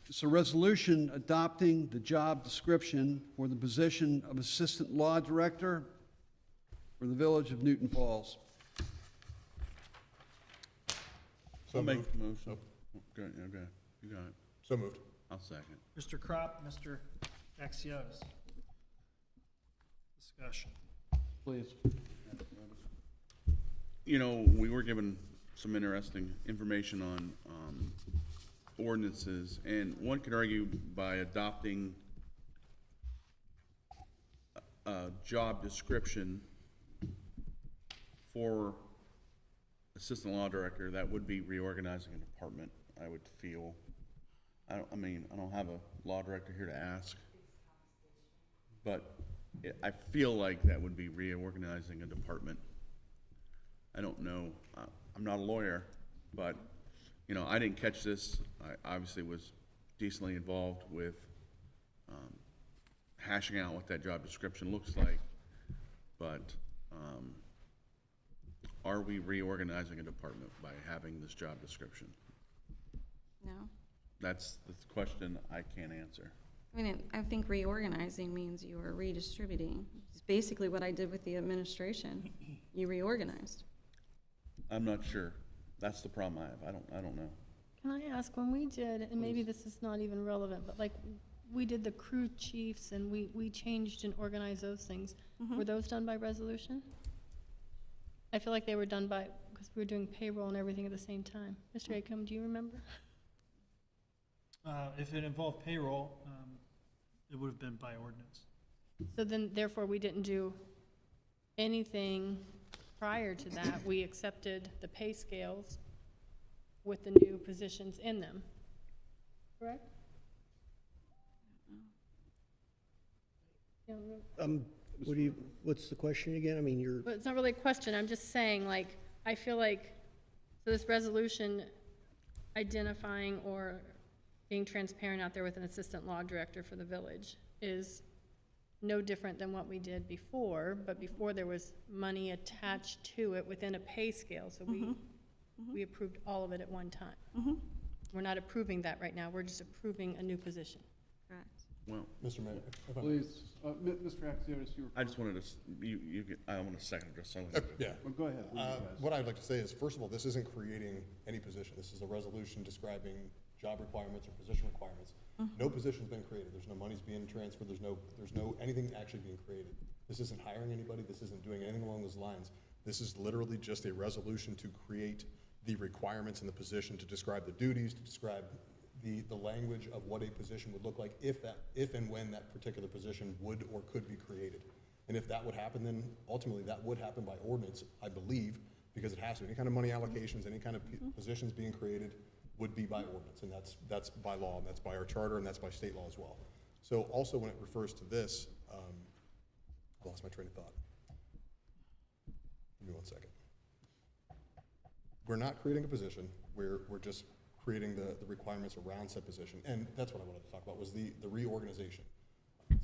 It's a resolution adopting the job description for the position of Assistant Law Director for the Village of Newton Falls. So I'll make moved. the motion. Okay, okay, you got it. So moved. I'll second. Mr. Crop, Mr. Axiotis? Discussion. Please. You know, we were given some interesting information on ordinances, and one could argue by adopting a job description for assistant law director, that would be reorganizing a department, I would feel. I don't have a law director here to ask, but I feel like that would be reorganizing a department. I don't know, I'm not a lawyer, but, you know, I didn't catch this. I obviously was decently involved with hashing out what that job description looks like, but are we reorganizing a department by having this job description? No? That's the question I can't answer. I mean, I think reorganizing means you are redistributing. It's basically what I did with the administration. You reorganized. I'm not sure. That's the problem I have. I don't know. Can I ask, when we did, and maybe this is not even relevant, but like, we did the crew chiefs and we changed and organized those things. Were those done by resolution? I feel like they were done by, because we were doing payroll and everything at the same time. Mr. Acom, do you remember? If it involved payroll, it would have been by ordinance. So then, therefore, we didn't do anything prior to that. We accepted the pay scales with the new positions in them, correct? Yeah, What's the question again? I mean, but it's not really a question, I'm just saying, like, I feel like, so this resolution identifying or being transparent out there with an assistant law director for the village is no different than what we did before, but before there was money attached to it within a pay scale, so we approved all of it at one time. We're not approving that right now, we're just approving a new position. Correct. Well, Mr. Mayor. if I- Please, Mr. Axiotis, you were. I just wanted to, I want to second just so. Yeah. Well, go ahead. What do you guys? What I'd like to say is, first of all, this isn't creating any position. This is a resolution describing job requirements or position requirements. No position's been created. There's no money's being transferred. There's no anything actually being created. This isn't hiring anybody. This isn't doing anything along those lines. This is literally just a resolution to create the requirements in the position, to describe the duties, to describe the language of what a position would look like if and when that particular position would or could be created. And if that would happen, then ultimately that would happen by ordinance, I believe, because it has to. Any kind of money allocations, any kind of positions being created would be by ordinance, and that's by law, and that's by our charter, and that's by state law as well. So also when it refers to this, I lost my train of thought. Give me 1 second. We're not creating a position, we're just creating the requirements around said position, and that's what I wanted to talk about, was the reorganization.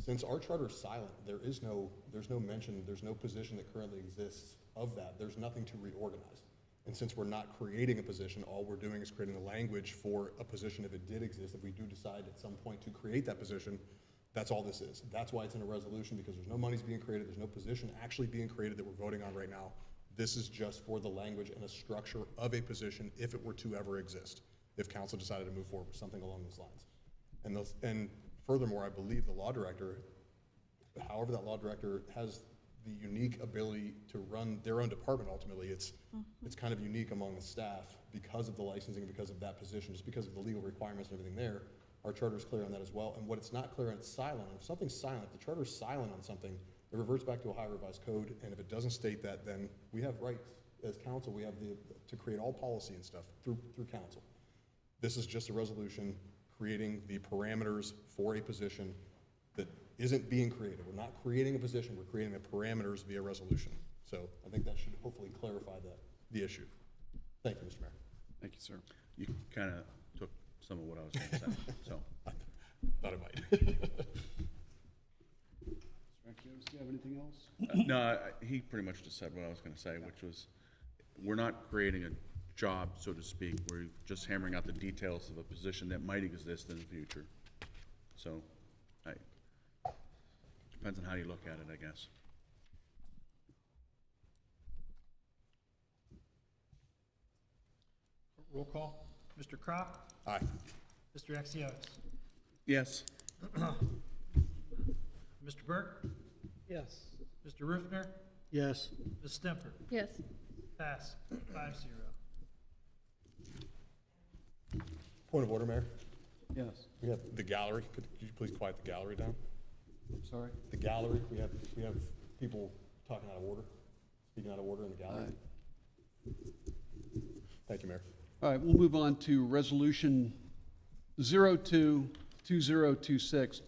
Since our charter is silent, there's no mention, there's no position that currently exists of that. There's nothing to reorganize. And since we're not creating a position, all we're doing is creating the language for a position if it did exist. If we do decide at some point to create that position, that's all this is. That's why it's in a resolution, because there's no money's being created, there's no position actually being created that we're voting on right now. This is just for the language and a structure of a position if it were to ever exist, if council decided to move forward with something along those lines. And furthermore, I believe the law director, however that law director has the unique ability to run their own department ultimately, it's kind of unique among the staff because of the licensing, because of that position, just because of the legal requirements and everything there. Our charter is clear on that as well. And what it's not clear on, it's silent. If something's silent, if the charter is silent on something, it reverts back to Ohio Revised Code. And if it doesn't state that, then we have rights as council. We have to create all policy and stuff through council. This is just a resolution creating the parameters for a position that isn't being created. We're not creating a position, we're creating the parameters via resolution. So I think that should hopefully clarify the issue. Thank you, Mr. Mayor. Thank you, sir. You kind of took some of what I was going to say, so. Thought it might. Mr. Axios, do you have anything else? No, he pretty much just said what I was going to say, which was, we're not creating a job, so to speak. We're just hammering out the details of a position that might exist in the future. So, depends on how you look at it, I guess. Roll call. Mr. Crop? Aye. Mr. Axiotis? Yes. Mr. Burke? Yes. Mr. Rufner? Yes. Ms. Stemper? Yes. Pass 5-0. Point of order, Mayor. Yes. We have the gallery. Could you please quiet the gallery down? I'm sorry? The gallery, we have people talking out of order, speaking out of order in the gallery. Thank you, Mayor. All right, we'll move on to Resolution 02-2026.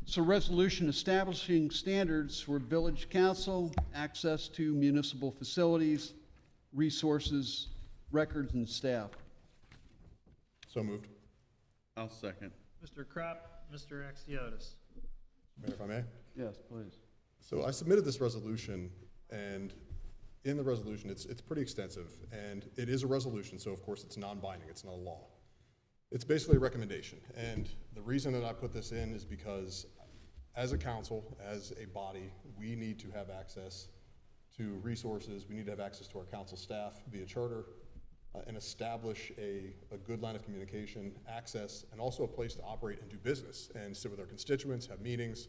It's a resolution establishing standards for village council, access to municipal facilities, resources, records, and staff. So moved. I'll second. Mr. Crop? Mr. Axiotis? Mayor, if I may? Yes, please. So I submitted this resolution, and in the resolution, it's pretty extensive, and it is a resolution, so of course it's non-binding, it's not a law. It's basically a recommendation, and the reason that I put this in is because as a council, as a body, we need to have access to resources, we need to have access to our council staff via charter, and establish a good line of communication, access, and also a place to operate and do business, and sit with our constituents, have meetings,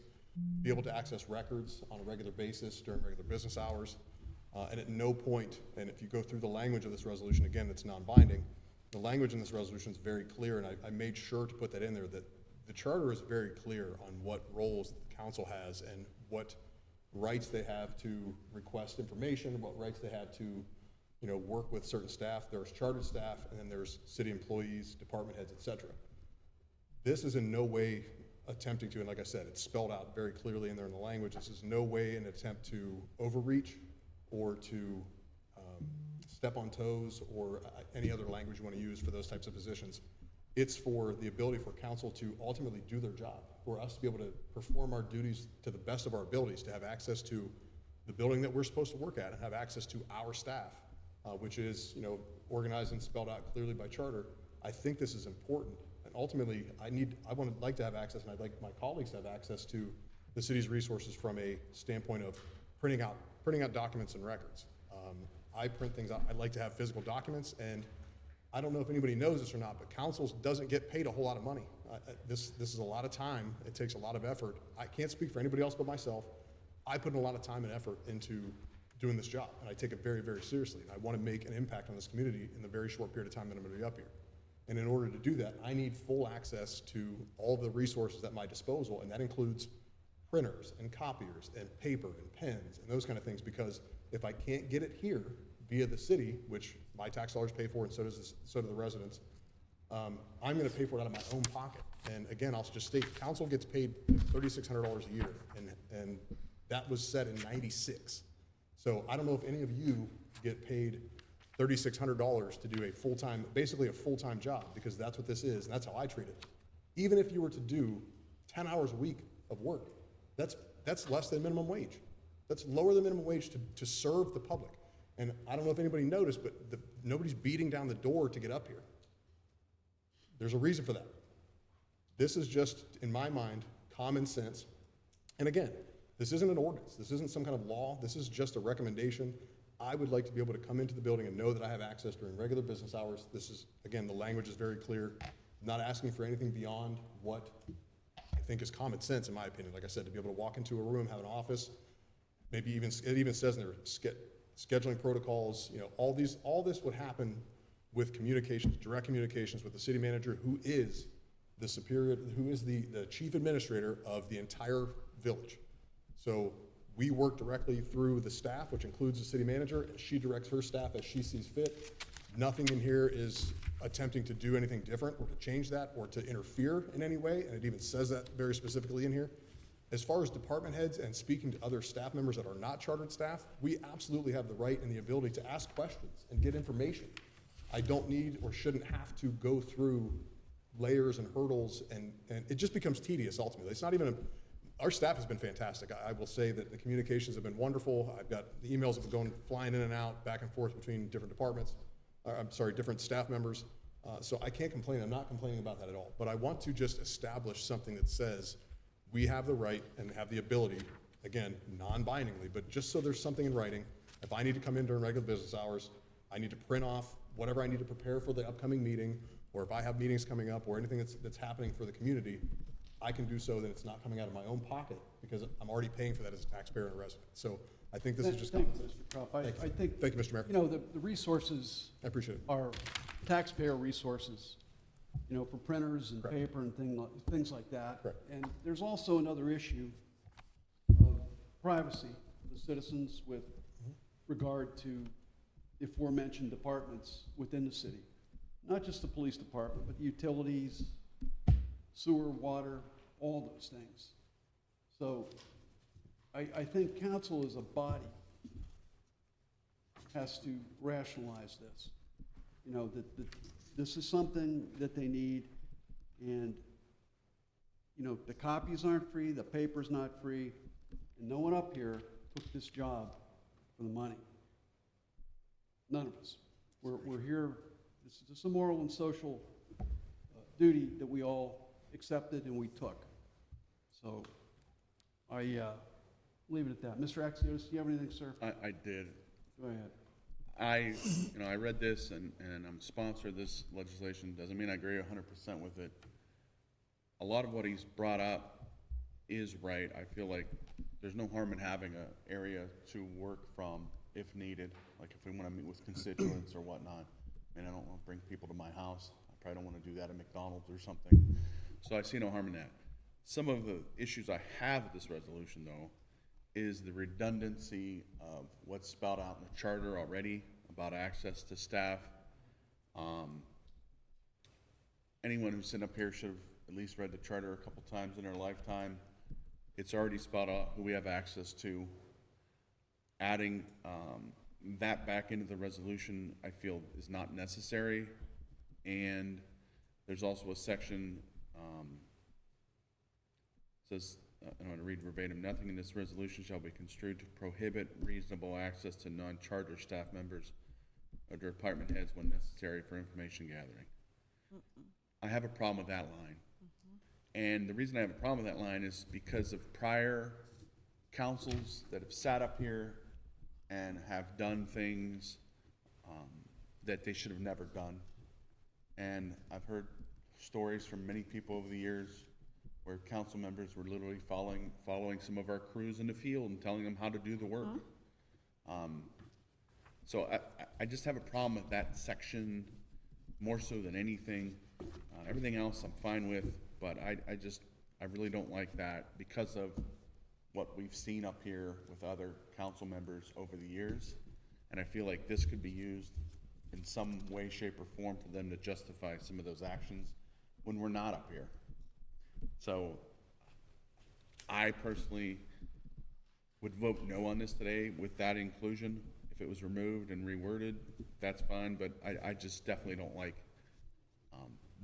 be able to access records on a regular basis during regular business hours. And at no point, and if you go through the language of this resolution, again, that's non-binding, the language in this resolution is very clear, and I made sure to put that in there, that the charter is very clear on what roles the council has and what rights they have to request information, what rights they have to work with certain staff. There's chartered staff, and then there's city employees, department heads, et cetera. This is in no way attempting to, and like I said, it's spelled out very clearly in there in the language, this is no way an attempt to overreach or to step on toes or any other language you want to use for those types of positions. It's for the ability for council to ultimately do their job, for us to be able to perform our duties to the best of our abilities, to have access to the building that we're supposed to work at and have access to our staff, which is organized and spelled out clearly by charter. I think this is important, and ultimately I would like to have access, and I'd like my colleagues to have access to the city's resources from a standpoint of printing out documents and records. I print things out. I'd like to have physical documents, and I don't know if anybody knows this or not, but council doesn't get paid a whole lot of money. This is a lot of time. It takes a lot of effort. I can't speak for anybody else but myself. I put in a lot of time and effort into doing this job, and I take it very, very seriously. And I want to make an impact on this community in the very short period of time that I'm going to be up here. And in order to do that, I need full access to all of the resources at my disposal, and that includes printers and copiers and paper and pens and those kind of things, because if I can't get it here via the city, which my tax dollars pay for and so do the residents, I'm going to pay for it out of my own pocket. And again, I'll just state, council gets paid $3,600 a year, and that was set in '96. So I don't know if any of you get paid $3,600 to do basically a full-time job, because that's what this is, and that's how I treat it. Even if you were to do 10 hours a week of work, that's less than minimum wage. That's lower than minimum wage to serve the public. And I don't know if anybody noticed, but nobody's beating down the door to get up here. There's a reason for that. This is just, in my mind, common sense. And again, this isn't an ordinance. This isn't some kind of law. This is just a recommendation. I would like to be able to come into the building and know that I have access during regular business hours. This is, again, the language is very clear. I'm not asking for anything beyond what I think is common sense, in my opinion. Like I said, to be able to walk into a room, have an office, maybe even, it even says in there, scheduling protocols, you know, all this would happen with communications, direct communications with the city manager, who is the superior, who is the chief administrator of the entire village. So we work directly through the staff, which includes the city manager, and she directs her staff as she sees fit. Nothing in here is attempting to do anything different or to change that or to interfere in any way, and it even says that very specifically in here. As far as department heads and speaking to other staff members that are not chartered staff, we absolutely have the right and the ability to ask questions and get information. I don't need or shouldn't have to go through layers and hurdles, and it just becomes tedious ultimately. It's not even our staff has been fantastic. I will say that the communications have been wonderful. I've got the emails have been going, flying in and out, back and forth between different departments, different staff members. So I can't complain. I'm not complaining about that at all. But I want to just establish something that says we have the right and have the ability, again, non-bindingly, but just so there's something in writing. If I need to come in during regular business hours, I need to print off whatever I need to prepare for the upcoming meeting, or if I have meetings coming up or anything that's happening for the community, I can do so that it's not coming out of my own pocket because I'm already paying for that as a taxpayer and a resident. So I think this is just Thank common you, sense. Mr. Kropp. I think, Thank you, Mr. Mayor. you know, the resources I appreciate it. are taxpayer resources, you know, for printers and Correct. paper and things like that. Correct. And there's also another issue of privacy for the citizens with regard to the aforementioned departments within the city. Not just the police department, but utilities, sewer, water, all those things. So I think council as a body has to rationalize this. You know, that this is something that they need, and, you know, the copies aren't free, the paper's not free, and no one up here took this job for the money. None of us. We're here, this is a moral and social duty that we all accepted and we took. So I leave it at that. Mr. Axios, do you have anything, sir? I did. Go ahead. I read this and I'm sponsor of this legislation. Doesn't mean I agree 100% with it. A lot of what he's brought up is right. I feel like there's no harm in having an area to work from if needed, like if we want to meet with constituents or whatnot. I mean, I don't want to bring people to my house. I probably don't want to do that at McDonald's or something. So I see no harm in that. Some of the issues I have with this resolution, though, is the redundancy of what's spelled out in the charter already about access to staff. Anyone who's sitting up here should have at least read the charter a couple times in their lifetime. It's already spelled out who we have access to. Adding that back into the resolution, I feel, is not necessary. And there's also a section says, I'm going to read verbatim, nothing in this resolution shall be construed to prohibit reasonable access to non-charter staff members or department heads when necessary for information gathering. I have a problem with that line. And the reason I have a problem with that line is because of prior councils that have sat up here and have done things that they should have never done. And I've heard stories from many people over the years where council members were literally following some of our crews in the field and telling them how to do the work. So I just have a problem with that section more so than anything. Everything else I'm fine with, but I really don't like that because of what we've seen up here with other council members over the years. And I feel like this could be used in some way, shape, or form for them to justify some of those actions when we're not up here. So I personally would vote no on this today with that inclusion. If it was removed and reworded, that's fine, but I just definitely don't like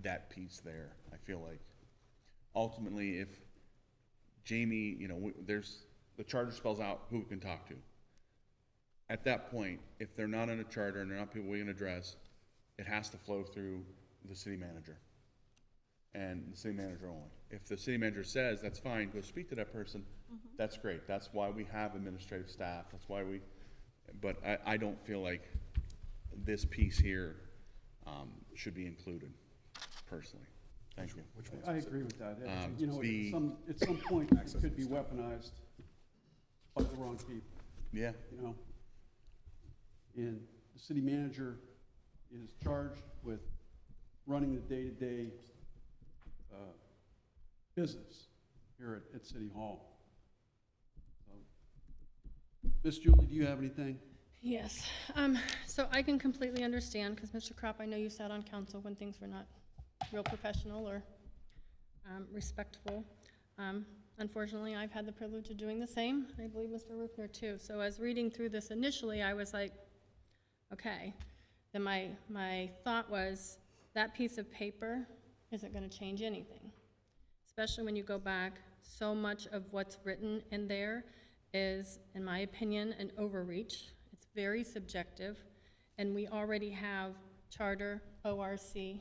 that piece there. I feel like ultimately if Jamie, you know, there's, the charter spells out who we can talk to. At that point, if they're not in a charter and they're not people we can address, it has to flow through the city manager and the city manager only. If the city manager says, that's fine, go speak to that person, that's great. That's why we have administrative staff. That's why we, But I don't feel like this piece here, should be included, personally. Thank you. I agree with that. You know, the- at some point, it could be weaponized by the wrong people, Yeah, you know? And the city manager is charged with running the day-to-day business here at City Hall. So, Miss Julie, do you have anything? Yes, so I can completely understand, because Mr. Kropp, I know you sat on council when things were not real professional or respectful. Unfortunately, I've had the privilege of doing the same. I believe Mr. Rupner too. So as reading through this initially, I was like, okay. Then my thought was, that piece of paper isn't gonna change anything. Especially when you go back, so much of what's written in there is, in my opinion, an overreach. It's very subjective, and we already have charter, ORC,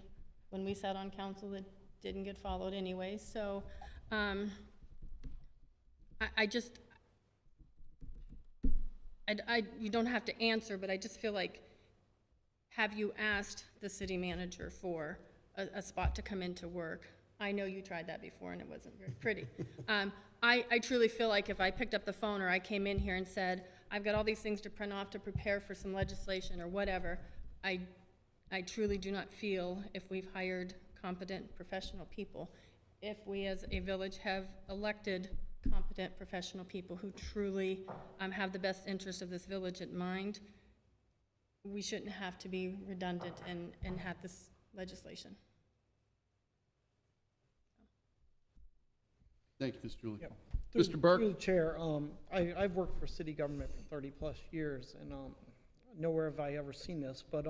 when we sat on council that didn't get followed anyway. So you don't have to answer, but I just feel like, have you asked the city manager for a spot to come into work? I know you tried that before and it wasn't very pretty. I truly feel like if I picked up the phone or I came in here and said, I've got all these things to print off to prepare for some legislation or whatever, I truly do not feel, if we've hired competent professional people, if we as a village have elected competent professional people who truly have the best interest of this village at mind, we shouldn't have to be redundant and have this legislation. Thank you, Ms. Julie. Yep. Mr. Burke? Through the chair, I've worked for city government for 30-plus years, and nowhere have I ever seen this, but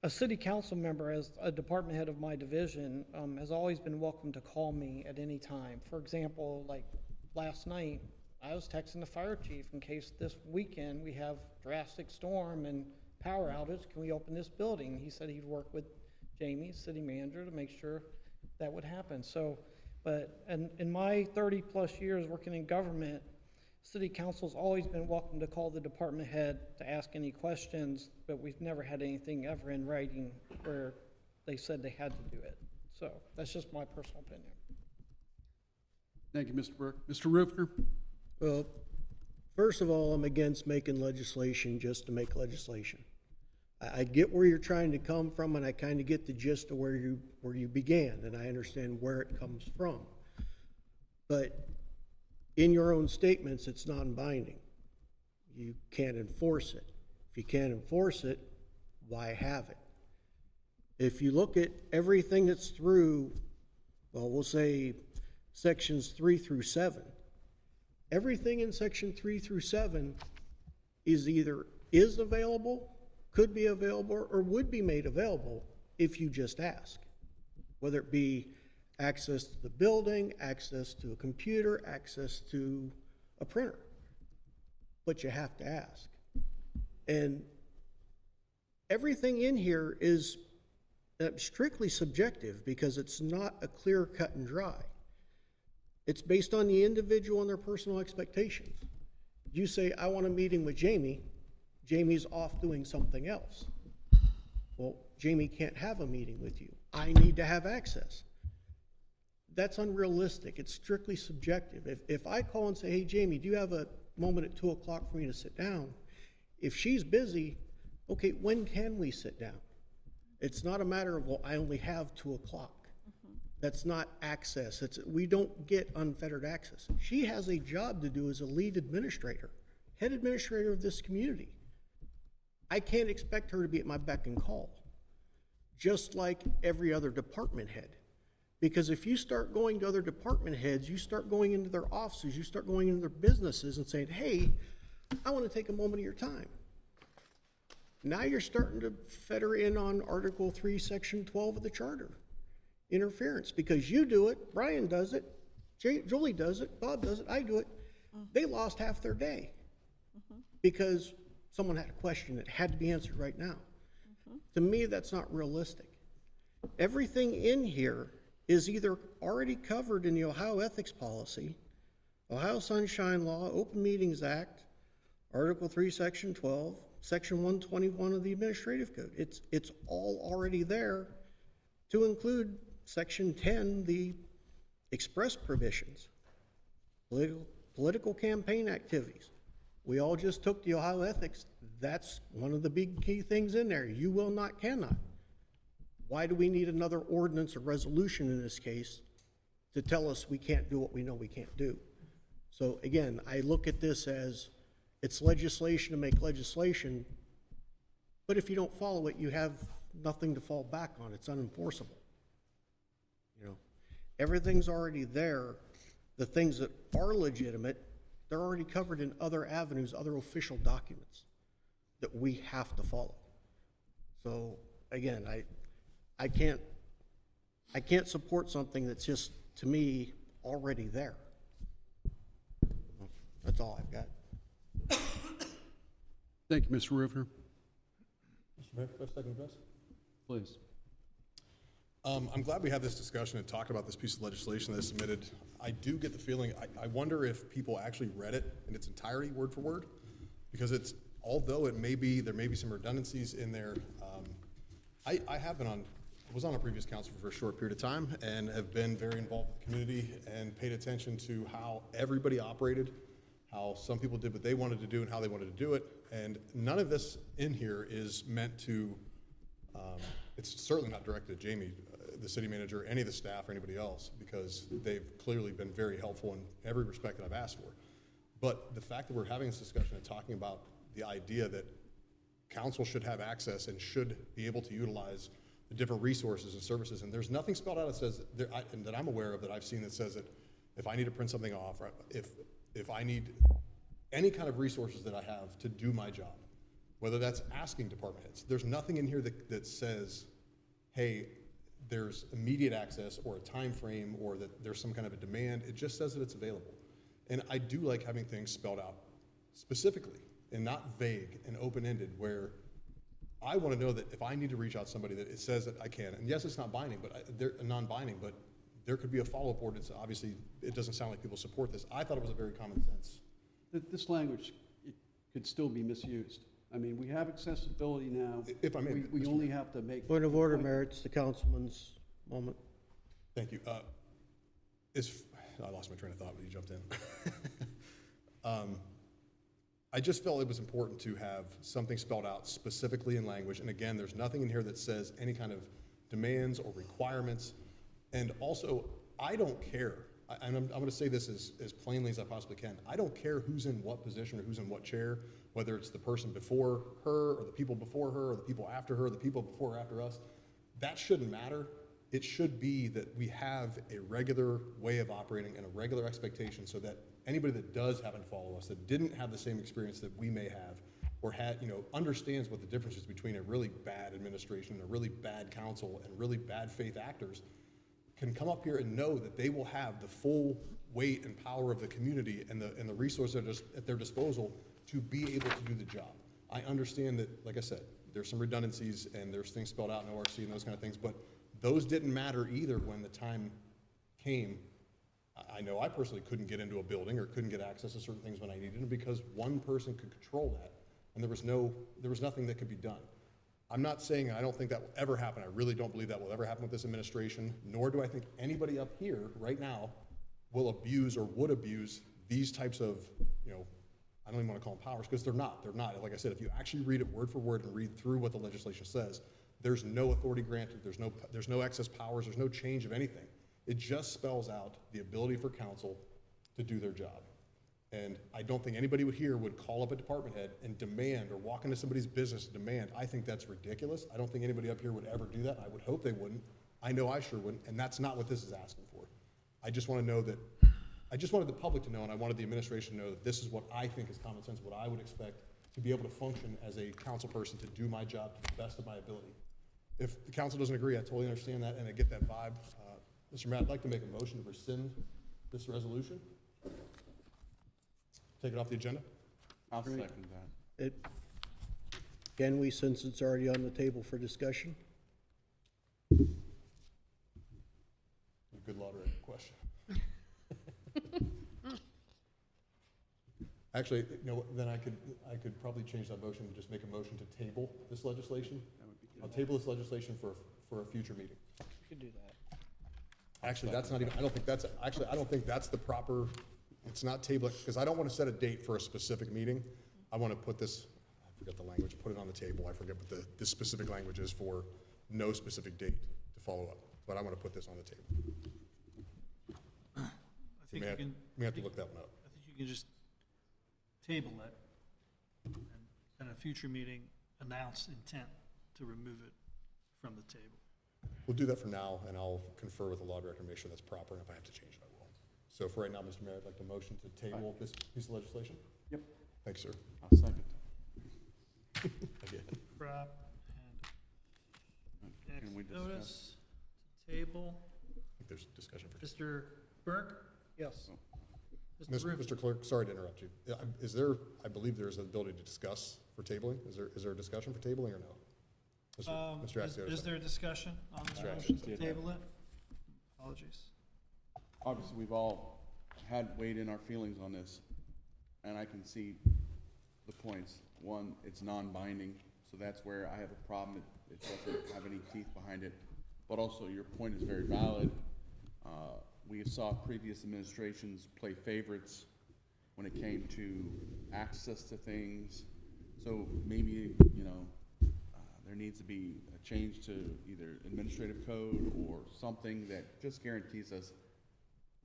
a city council member, as a department head of my division, has always been welcome to call me at any time. For example, like last night, I was texting the fire chief in case this weekend we have drastic storm and power outage, can we open this building? He said he'd work with Jamie, city manager, to make sure that would happen. So, but in my 30-plus years working in government, city council's always been welcome to call the department head to ask any questions, but we've never had anything ever in writing where they said they had to do it. So that's just my personal opinion. Thank you, Mr. Burke. Mr. Rupner? Well, first of all, I'm against making legislation just to make legislation. I get where you're trying to come from, and I kind of get the gist of where you began, and I understand where it comes from. But in your own statements, it's non-binding. You can't enforce it. If you can't enforce it, why have it? If you look at everything that's through, well, we'll say sections 3 through 7, everything in section 3 through 7 is either is available, could be available, or would be made available if you just ask. Whether it be access to the building, access to a computer, access to a printer. But you have to ask. And everything in here is strictly subjective because it's not a clear cut and dry. It's based on the individual and their personal expectations. You say, I want a meeting with Jamie. Jamie's off doing something else. Well, Jamie can't have a meeting with you. I need to have access. That's unrealistic. It's strictly subjective. If I call and say, hey, Jamie, do you have a moment at 2 o'clock for me to sit down? If she's busy, okay, when can we sit down? It's not a matter of, well, I only have 2 o'clock. That's not access. We don't get unfettered access. She has a job to do as a lead administrator, head administrator of this community. I can't expect her to be at my beck and call, just like every other department head. Because if you start going to other department heads, you start going into their offices, you start going into their businesses and saying, hey, I want to take a moment of your time. Now you're starting to fetter in on Article 3, Section 12 of the Charter. Interference, because you do it, Brian does it, Julie does it, Bob does it, I do it. They lost half their day because someone had a question that had to be answered right now. To me, that's not realistic. Everything in here is either already covered in the Ohio Ethics Policy, Ohio Sunshine Law, Open Meetings Act, Article 3, Section 12, Section 121 of the Administrative Code. It's all already there, to include Section 10, the express provisions, political campaign activities. We all just took the Ohio Ethics. That's one of the big key things in there. You will not, cannot. Why do we need another ordinance or resolution in this case to tell us we can't do what we know we can't do? So again, I look at this as it's legislation to make legislation, but if you don't follow it, you have nothing to fall back on. It's unenforceable. You know, everything's already there. The things that are legitimate, they're already covered in other avenues, other official documents that we have to follow. So again, I can't support something that's just, to me, already there. That's all I've got. Thank you, Mr. Rivner. Mr. Mayor, can I second address? Please. I'm glad we had this discussion and talked about this piece of legislation that is submitted. I do get the feeling, I wonder if people actually read it in its entirety, word for word, because it's, although it may be, there may be some redundancies in there. I was on a previous council for a short period of time and have been very involved with the community and paid attention to how everybody operated, how some people did what they wanted to do and how they wanted to do it. And none of this in here is meant to, it's certainly not directed at Jamie, the city manager, any of the staff or anybody else, because they've clearly been very helpful in every respect that I've asked for. But the fact that we're having this discussion and talking about the idea that council should have access and should be able to utilize the different resources and services, and there's nothing spelled out that says, and that I'm aware of that I've seen that says that if I need to print something off, or if I need any kind of resources that I have to do my job, whether that's asking department heads, there's nothing in here that says, hey, there's immediate access or a time frame or that there's some kind of a demand. It just says that it's available. And I do like having things spelled out specifically and not vague and open-ended, where I want to know that if I need to reach out to somebody, that it says that I can. And yes, it's not binding, but they're non-binding, but there could be a follow-up ordinance. Obviously, it doesn't sound like people support this. I thought it was a very common sense. This language, it could still be misused. I mean, we have accessibility now. If I may, We Mr. only have to make. Point of order, Mayor, it's the councilman's moment. Thank you. I lost my train of thought when you jumped in. I just felt it was important to have something spelled out specifically in language. And again, there's nothing in here that says any kind of demands or requirements. And also, I don't care, and I'm going to say this as plainly as I possibly can. I don't care who's in what position or who's in what chair, whether it's the person before her or the people before her or the people after her, or the people before or after us. That shouldn't matter. It should be that we have a regular way of operating and a regular expectation so that anybody that does happen to follow us, that didn't have the same experience that we may have, or had, understands what the difference is between a really bad administration and a really bad council and really bad faith actors, can come up here and know that they will have the full weight and power of the community and the resources at their disposal to be able to do the job. I understand that, like I said, there's some redundancies and there's things spelled out in ORC and those kind of things, but those didn't matter either when the time came. I know I personally couldn't get into a building or couldn't get access to certain things when I needed them because one person could control that, and there was nothing that could be done. I'm not saying I don't think that will ever happen. I really don't believe that will ever happen with this administration, nor do I think anybody up here right now will abuse or would abuse these types of, I don't even want to call them powers, because they're not. They're not. Like I said, if you actually read it word for word and read through what the legislation says, there's no authority granted, there's no excess powers, there's no change of anything. It just spells out the ability for council to do their job. And I don't think anybody here would call up a department head and demand, or walk into somebody's business and demand. I think that's ridiculous. I don't think anybody up here would ever do that. I would hope they wouldn't. I know I sure wouldn't, and that's not what this is asking for. I just want to know that, I just wanted the public to know, and I wanted the administration to know that this is what I think is common sense, what I would expect to be able to function as a council person to do my job to the best of my ability. If the council doesn't agree, I totally understand that, and I get that vibe. Mr. Mayor, I'd like to make a motion to rescind this resolution. Take it off the agenda. I'll Great. second that. Can we, since it's already on the table for discussion? Good lottery question. Actually, then I could probably change that motion and just make a motion to table this legislation. I'll table this legislation for a future meeting. You could do that. Actually, that's not even, I don't think that's the proper, it's not table, because I don't want to set a date for a specific meeting. I want to put this, I forget the language, put it on the table, I forget what the specific language is for no specific date to follow up, but I want to put this on the table. I think you can, We have to look that one up. I think you can just table it and in a future meeting, announce intent to remove it from the table. We'll do that for now, and I'll confer with the law director, make sure that's proper, and if I have to change it, I will. So for right now, Mr. Mayor, I'd like to motion to table this piece of legislation. Yep. Thanks, sir. I'll second. Again. Crop and Can we discuss? notice, table. I think there's discussion for. Mr. Burke? Yes. Mr. Rubin? Mr. Clerk, sorry to interrupt you. Is there, I believe there's an ability to discuss for tabling? Is there a discussion for tabling or no? Mr. Axiotis. Is there a discussion on the Mr. motion to Axiotis. table it? Apologies. Obviously, we've all had weighed in our feelings on this, and I can see the points. One, it's non-binding, so that's where I have a problem. It doesn't have any teeth behind it. But also, your point is very valid. We saw previous administrations play favorites when it came to access to things. So maybe, there needs to be a change to either administrative code or something that just guarantees us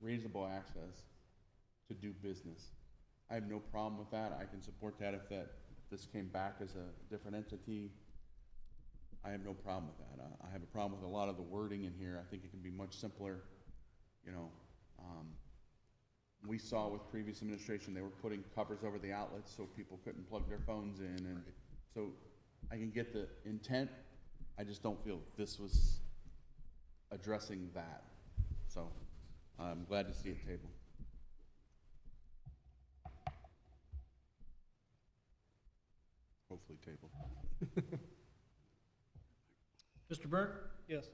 reasonable access to do business. I have no problem with that. I can support that if this came back as a different entity. I have no problem with that. I have a problem with a lot of the wording in here. I think it can be much simpler. We saw with previous administration, they were putting covers over the outlets so people couldn't plug their phones in, and so I can get the intent. I just don't feel this was addressing that. So I'm glad to see it tabled. Hopefully tabled. Mr. Burke? Yes.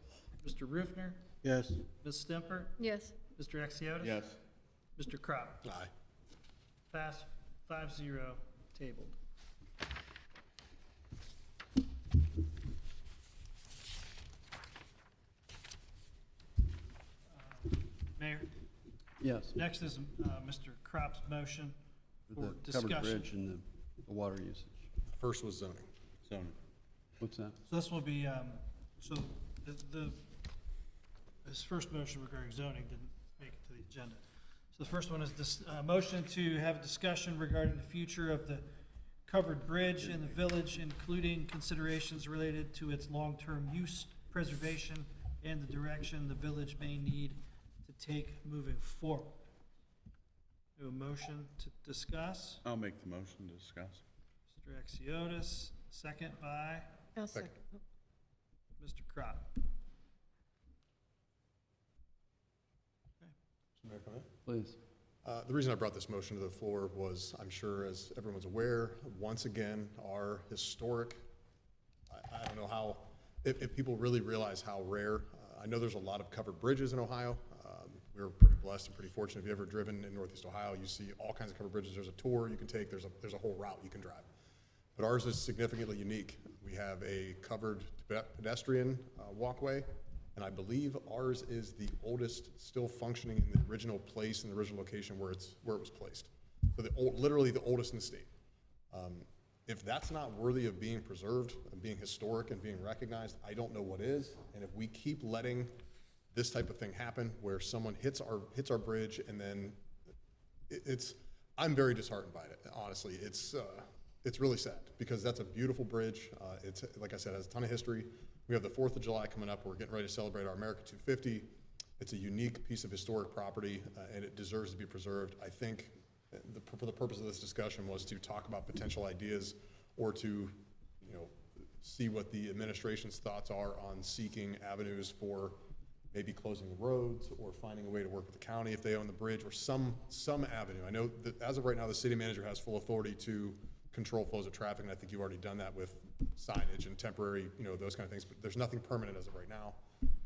Mr. Rufner? Yes. Ms. Stemper? Yes. Mr. Axiotis? Yes. Mr. Crop? Aye. Pass 5-0, tabled. Mayor, Yes, next is Mr. Crop's motion for the covered discussion. bridge and the water usage. First was zoning. Zoning. What's that? So this will be, his first motion regarding zoning didn't make it to the agenda. So the first one is this, motion to have a discussion regarding the future of the covered bridge in the village, including considerations related to its long-term use, preservation, and the direction the village may need to take moving forward. We have a motion to discuss. I'll make the motion to discuss. Mr. Axiotis, second by I'll Second. second. Mr. Crop. Mr. Mayor, can I? Please. The reason I brought this motion to the floor was, I'm sure as everyone's aware, once again, our historic, I don't know how, if people really realize how rare, I know there's a lot of covered bridges in Ohio. We're pretty blessed and pretty fortunate. If you've ever driven in Northeast Ohio, you see all kinds of covered bridges. There's a tour you can take, there's a whole route you can drive. But ours is significantly unique. We have a covered pedestrian walkway, and I believe ours is the oldest still functioning in the original place, in the original location where it was placed. So literally the oldest in the state. If that's not worthy of being preserved, and being historic and being recognized, I don't know what is. And if we keep letting this type of thing happen, where someone hits our bridge and then I'm very disheartened by it, honestly. It's really sad, because that's a beautiful bridge. It's, like I said, has a ton of history. We have the 4th of July coming up. We're getting ready to celebrate our America 250. It's a unique piece of historic property, and it deserves to be preserved. I think for the purpose of this discussion was to talk about potential ideas, or to, see what the administration's thoughts are on seeking avenues for maybe closing roads, or finding a way to work with the county if they own the bridge, or some avenue. I know that as of right now, the city manager has full authority to control flows of traffic, and I think you've already done that with signage and temporary, those kind of things, but there's nothing permanent as of right now.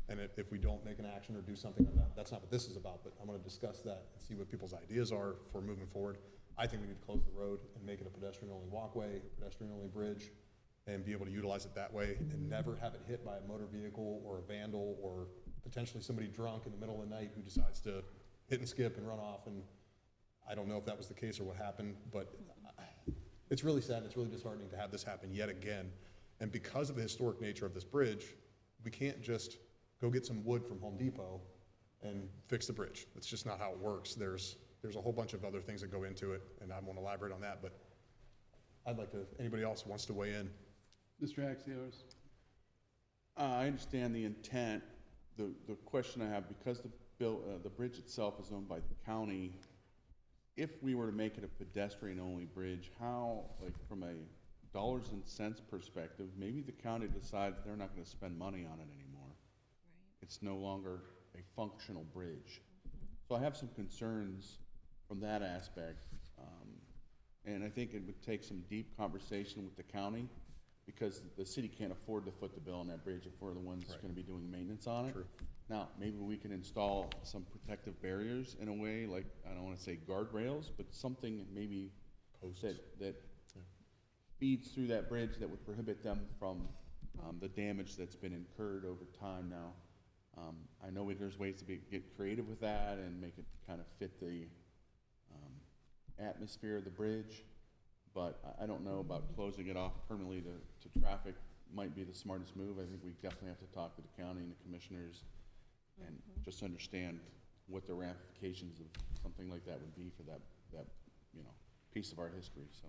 And if we don't make an action or do something on that, that's not what this is about, but I'm gonna discuss that and see what people's ideas are for moving forward. I think we need to close the road and make it a pedestrian-only walkway, a pedestrian-only bridge, and be able to utilize it that way and never have it hit by a motor vehicle or a vandal or potentially somebody drunk in the middle of the night who decides to hit and skip and run off. And I don't know if that was the case or what happened, but it's really sad. It's really disheartening to have this happen yet again. And because of the historic nature of this bridge, we can't just go get some wood from Home Depot and fix the bridge. That's just not how it works. There's a whole bunch of other things that go into it, and I won't elaborate on that, but I'd like to, anybody else wants to weigh in? Mr. Axios? I understand the intent. The question I have, because the bridge itself is owned by the county, if we were to make it a pedestrian-only bridge, how, like, from a dollars and cents perspective, maybe the county decides they're not gonna spend money on it anymore. It's no longer a functional bridge. So I have some concerns from that aspect. And I think it would take some deep conversation with the county, because the city can't afford to foot the bill on that bridge if we're the ones that's gonna be doing maintenance on it. True. Now, maybe we can install some protective barriers in a way, like, I don't wanna say guardrails, but something maybe that feeds through that bridge that would prohibit them from the damage that's been incurred over time now. I know there's ways to get creative with that and make it kind of fit the atmosphere of the bridge, but I don't know about closing it off permanently to traffic might be the smartest move. I think we definitely have to talk to the county and the commissioners and just understand what the ramifications of something like that would be for that piece of our history, so.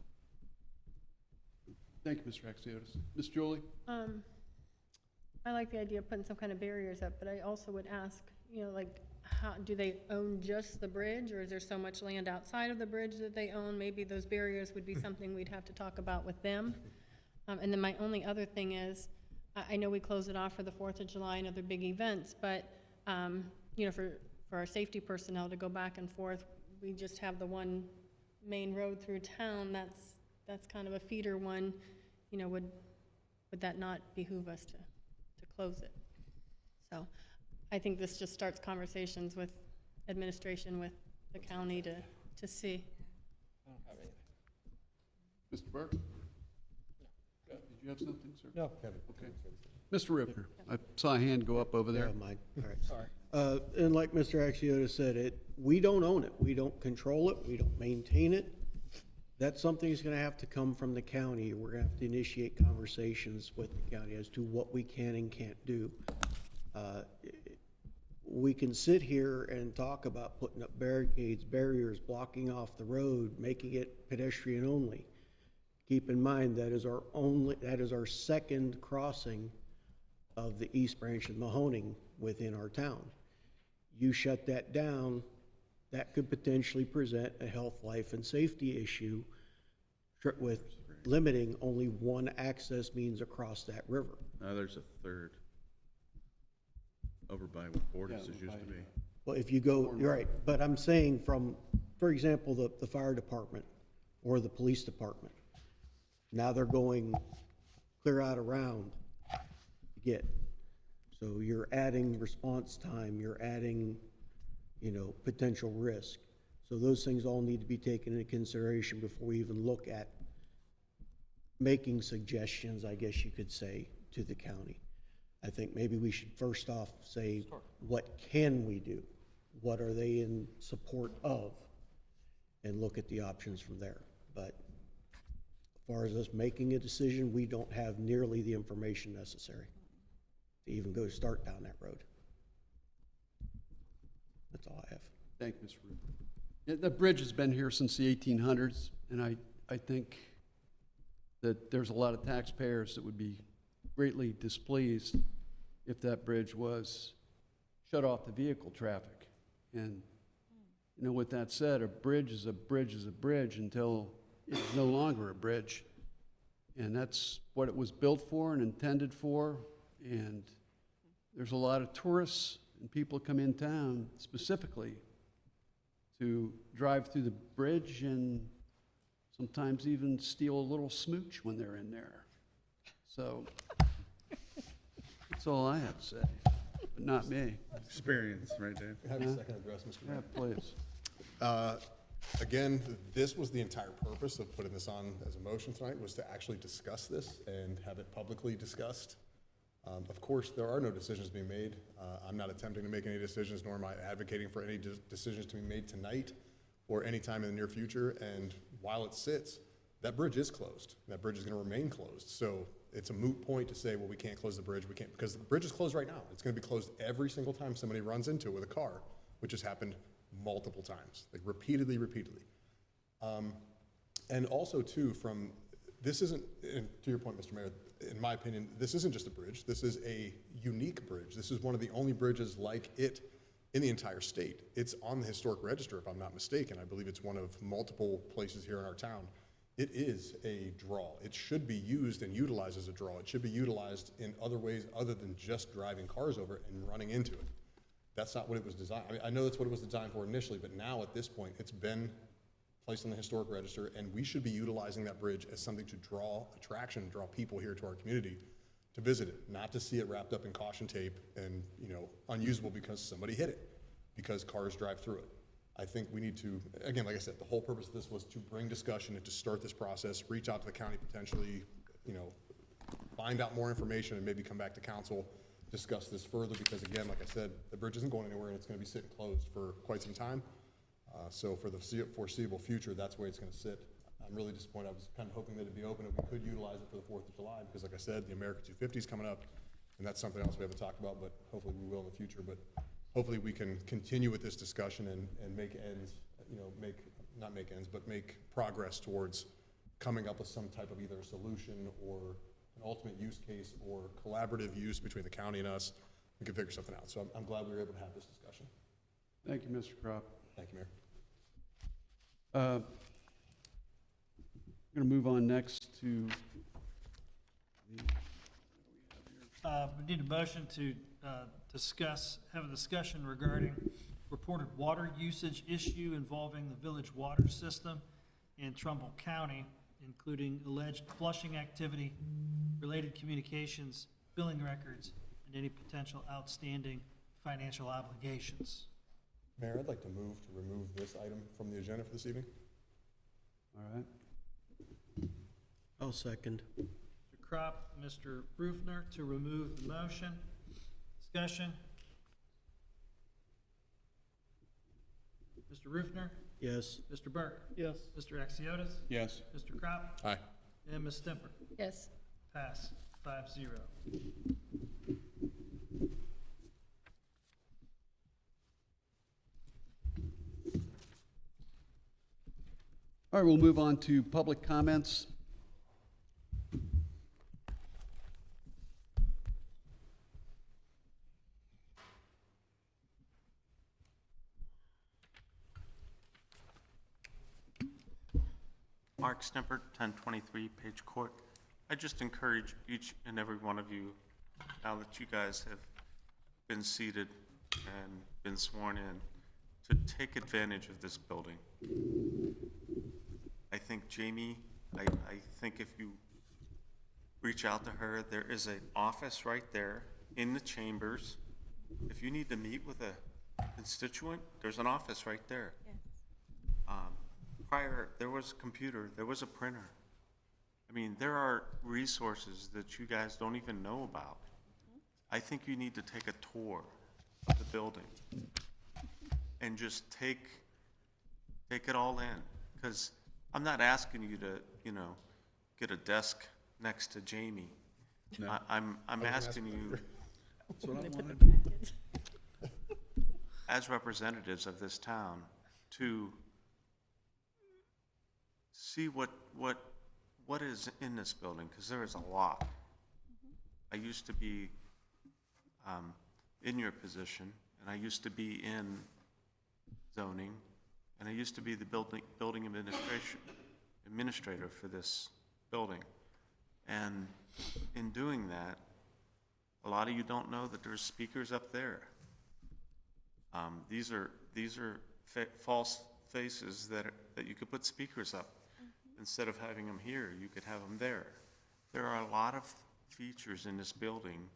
Thank you, Mr. Axios. Ms. Jolie? I like the idea of putting some kind of barriers up, but I also would ask, like, how, do they own just the bridge, or is there so much land outside of the bridge that they own? Maybe those barriers would be something we'd have to talk about with them. And then my only other thing is, I know we close it off for the 4th of July and other big events, but, for our safety personnel to go back and forth, we just have the one main road through town, that's kind of a feeder one, would that not behoove us to close it? So I think this just starts conversations with administration, with the county to see. Mr. Burke? Did you have something, sir? No. Okay. Mr. Ripner, I saw a hand go up over there. Never mind. All right. Sorry. And like Mr. Axiotis said, we don't own it. We don't control it. We don't maintain it. That's something that's gonna have to come from the county. We're gonna have to initiate conversations with the county as to what we can and can't do. We can sit here and talk about putting up barricades, barriers, blocking off the road, making it pedestrian only. Keep in mind, that is our second crossing of the East Branch of Mahoning within our town. You shut that down, that could potentially present a health, life, and safety issue with limiting only one access means across that river. Now there's a third over by what Borders used to be. Well, if you go, you're right, but I'm saying from, for example, the fire department or the police department, now they're going clear out around to get. So you're adding response time, you're adding, potential risk. So those things all need to be taken into consideration before we even look at making suggestions, I guess you could say, to the county. I think maybe we should first off say, what can we do? What are they in support of? And look at the options from there. But as far as us making a decision, we don't have nearly the information necessary to even go start down that road. That's all I have. Thank you, Mr. Ripner. Yeah, the bridge has been here since the 1800s, and I think that there's a lot of taxpayers that would be greatly displeased if that bridge was shut off to vehicle traffic. And, with that said, a bridge is a bridge is a bridge until it's no longer a bridge. And that's what it was built for and intended for. And there's a lot of tourists and people come in town specifically to drive through the bridge and sometimes even steal a little smooch when they're in there. So that's all I have to say, but not me. Experience, right, Dave? Have a second address, Mr. Yeah, Mayor. please. Again, this was the entire purpose of putting this on as a motion tonight, was to actually discuss this and have it publicly discussed. Of course, there are no decisions being made. I'm not attempting to make any decisions, nor am I advocating for any decisions to be made tonight or anytime in the near future. And while it sits, that bridge is closed. That bridge is going to remain closed. So it's a moot point to say, well, we can't close the bridge. We can't, because the bridge is closed right now. It's going to be closed every single time somebody runs into it with a car, which has happened multiple times, like repeatedly. And also too, this isn't, and to your point, Mr. Mayor, in my opinion, this isn't just a bridge. This is a unique bridge. This is one of the only bridges like it in the entire state. It's on the historic register, if I'm not mistaken. I believe it's one of multiple places here in our town. It is a draw. It should be used and utilized as a draw. It should be utilized in other ways other than just driving cars over it and running into it. That's not what it was designed. I mean, I know that's what it was designed for initially, but now at this point, it's been placed on the historic register, and we should be utilizing that bridge as something to draw attraction, draw people here to our community to visit it, not to see it wrapped up in caution tape and, unusable because somebody hit it, because cars drive through it. I think we need to, again, like I said, the whole purpose of this was to bring discussion and to start this process, reach out to the county potentially, find out more information and maybe come back to council, discuss this further, because again, like I said, the bridge isn't going anywhere and it's going to be sitting closed for quite some time. So for the foreseeable future, that's where it's going to sit. I'm really disappointed. I was kind of hoping that it'd be open and we could utilize it for the 4th of July, because like I said, the America 250 is coming up, and that's something else we haven't talked about, but hopefully we will in the future. But hopefully we can continue with this discussion and make ends, not make ends, but make progress towards coming up with some type of either a solution or an ultimate use case or collaborative use between the county and us. We can figure something out. So I'm glad we were able to have this discussion. Thank you, Mr. Crop. Thank you, Mayor. I'm going to move on next to We need a motion to have a discussion regarding reported water usage issue involving the village water system in Trumbull County, including alleged flushing activity, related communications, billing records, and any potential outstanding financial obligations. Mayor, I'd like to move to remove this item from the agenda for this evening. All right. I'll second. Mr. Crop, Mr. Rufner to remove the motion. Discussion. Mr. Rufner? Yes. Mr. Burke? Yes. Mr. Axiotis? Yes. Mr. Crop? Aye. And Ms. Stemper? Yes. Pass 5-0. All right, we'll move on to public comments. Mark Stemper, 1023 Page Court. I just encourage each and every one of you, now that you guys have been seated and been sworn in, to take advantage of this building. I think Jamie, I think if you reach out to her, there is an office right there in the chambers. If you need to meet with a constituent, there's an office right there. Yes. Prior, there was a computer, there was a printer. I mean, there are resources that you guys don't even know about. I think you need to take a tour of the building and just take it all in. Because I'm not asking you to, get a desk next to Jamie. No. I'm asking you, That's what I wanted. as representatives of this town, to see what is in this building, because there is a lot. I used to be in your position, and I used to be in zoning, and I used to be the building administrator for this building. And in doing that, a lot of you don't know that there's speakers up there. These are false faces that you could put speakers up. Instead of having them here, you could have them there. There are a lot of features in this building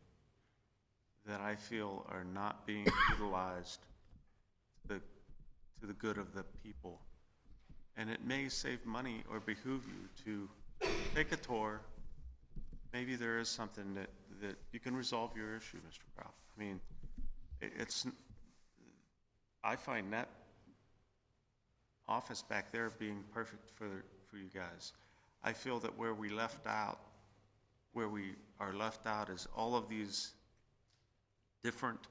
that I feel are not being utilized to the good of the people. And it may save money or behoove you to take a tour. Maybe there is something that you can resolve your issue, Mr. Kraut. I mean, I find that office back there being perfect for you guys. I feel that where we are left out is all of these different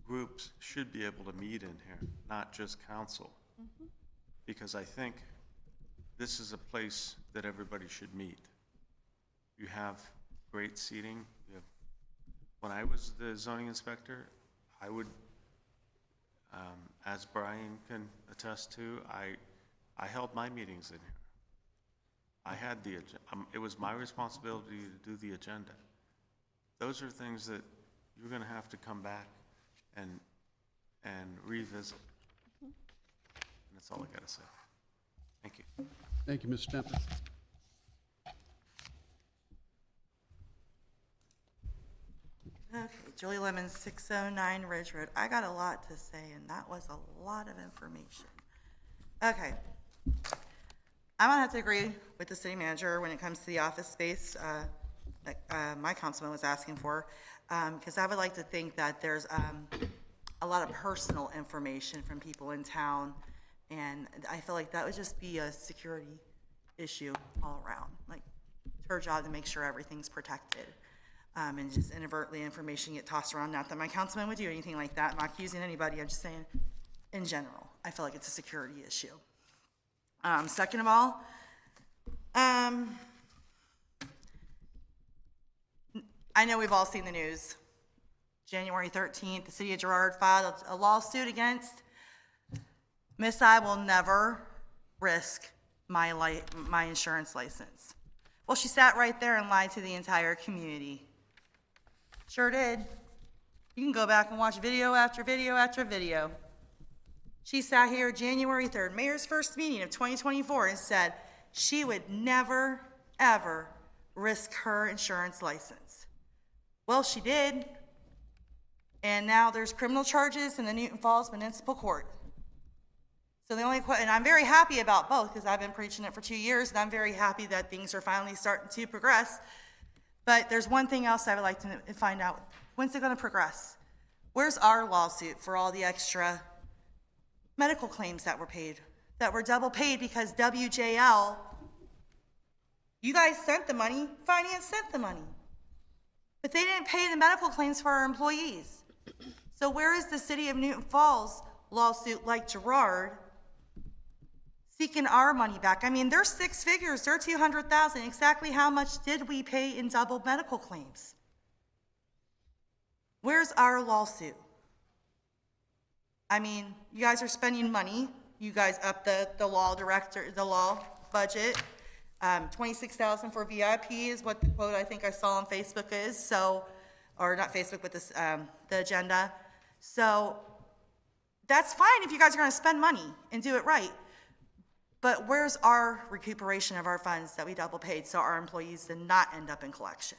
groups should be able to meet in here, not just council. Because I think this is a place that everybody should meet. You have great seating. When I was the zoning inspector, I would, as Brian can attest to, I held my meetings in here. I had it was my responsibility to do the agenda. Those are things that you're gonna have to come back and revisit. And that's all I gotta say. Thank you. Thank you, Mr. Temple. Okay, Julie Lemon, 609 Ridge Road. I got a lot to say, and that was a lot of information. Okay. I'm gonna have to agree with the city manager when it comes to the office space that my councilman was asking for, because I would like to think that there's a lot of personal information from people in town, and I feel like that would just be a security issue all around. Like, it's her job to make sure everything's protected. And just inadvertently information get tossed around. Not that my councilman would do anything like that. I'm not accusing anybody. I'm just saying, in general, I feel like it's a security issue. Second of all, I know we've all seen the news. January 13th, the city of Girard filed a lawsuit against Miss I will never risk my insurance license. Well, she sat right there and lied to the entire community. Sure did. You can go back and watch video after video after video. She sat here January 3rd, mayor's first meeting of 2024, and said she would never, ever risk her insurance license. Well, she did. And now there's criminal charges in the Newton Falls Municipal Court. So the only and I'm very happy about both, because I've been preaching it for 2 years, and I'm very happy that things are finally starting to progress. But there's one thing else I would like to find out. When's it going to progress? Where's our lawsuit for all the extra medical claims that were paid, that were double paid because WJL, you guys sent the money, finance sent the money, but they didn't pay the medical claims for our employees. So where is the city of Newton Falls lawsuit like Girard seeking our money back? I mean, they're 6 figures, they're 200,000. Exactly how much did we pay in double medical claims? Where's our lawsuit? I mean, you guys are spending money. You guys up the law budget. 26,000 for VIP is what the quote I think I saw on Facebook is. So, or not Facebook, but this, the agenda. So that's fine if you guys are going to spend money and do it right. But where's our recuperation of our funds that we double paid so our employees did not end up in collection?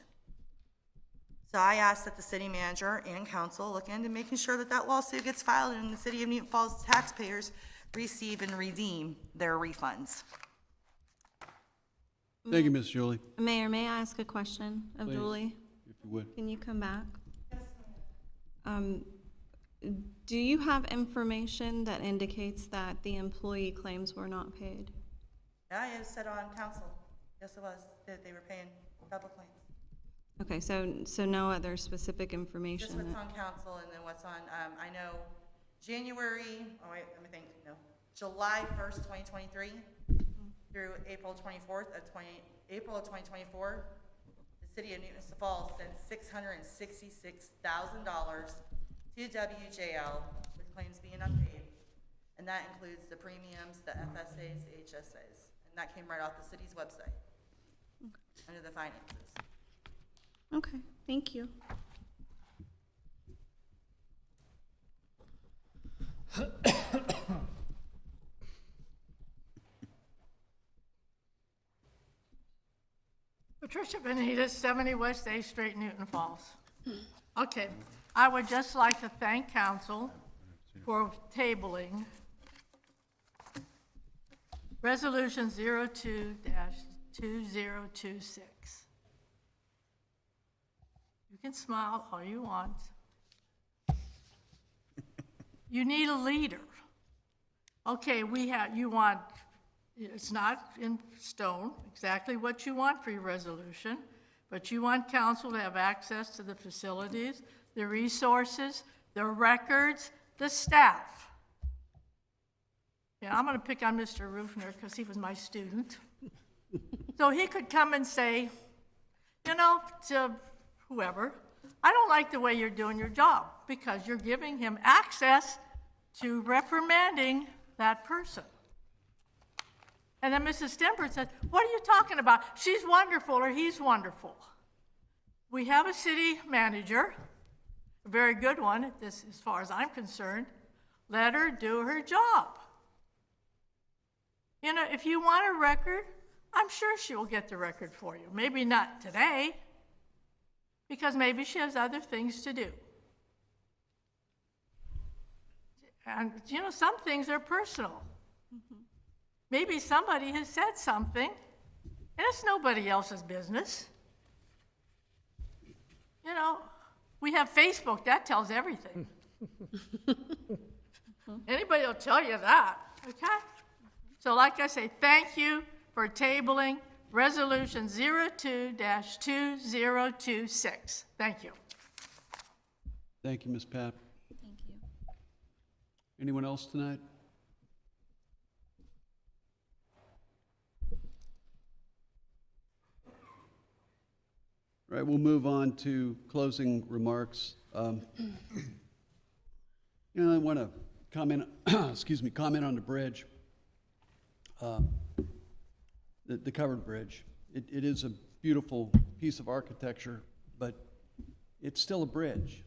So I ask that the city manager and council look into making sure that that lawsuit gets filed and the city of Newton Falls taxpayers receive and redeem their refunds. Thank you, Ms. Julie. Mayor, may I ask a question of Please, Julie? if you would. Can you come back? Do you have information that indicates that the employee claims were not paid? Yeah, it was said on council. Yes, it was, that they were paying double claims. Okay, so no other specific information? Just what's on council and then what's on, I know January, oh wait, let me think, no, July 1st, 2023 through April 24th of April of 2024, the city of Newton Falls sent $666,000 to WJL with claims being unpaid. And that includes the premiums, the FSAs, the HSAs. And that came right off the city's website under the finances. Okay, thank you. Patricia Benitez, 70 West A Street, Newton Falls. Okay, I would just like to thank council for tabling Resolution 02-2026. You can smile all you want. You need a leader. Okay, you want, it's not in stone exactly what you want for your resolution, but you want council to have access to the facilities, the resources, the records, the staff. Yeah, I'm gonna pick on Mr. Rufner because he was my student. So he could come and say, you know, to whoever, I don't like the way you're doing your job, because you're giving him access to reprimanding that person. And then Mrs. Stemper said, what are you talking about? She's wonderful, or he's wonderful. We have a city manager, a very good one, at this, as far as I'm concerned. Let her do her job. You know, if you want a record, I'm sure she will get the record for you. Maybe not today, because maybe she has other things to do. And, you know, some things are personal. Maybe somebody has said something, and it's nobody else's business. You know, we have Facebook, that tells everything. Anybody will tell you that, okay? So like I say, thank you for tabling Resolution 02-2026. Thank you. Thank you, Ms. Papp. Thank you. Anyone else tonight? All right, we'll move on to closing remarks. You know, I want to comment, comment on the bridge, the covered bridge. It is a beautiful piece of architecture, but it's still a bridge,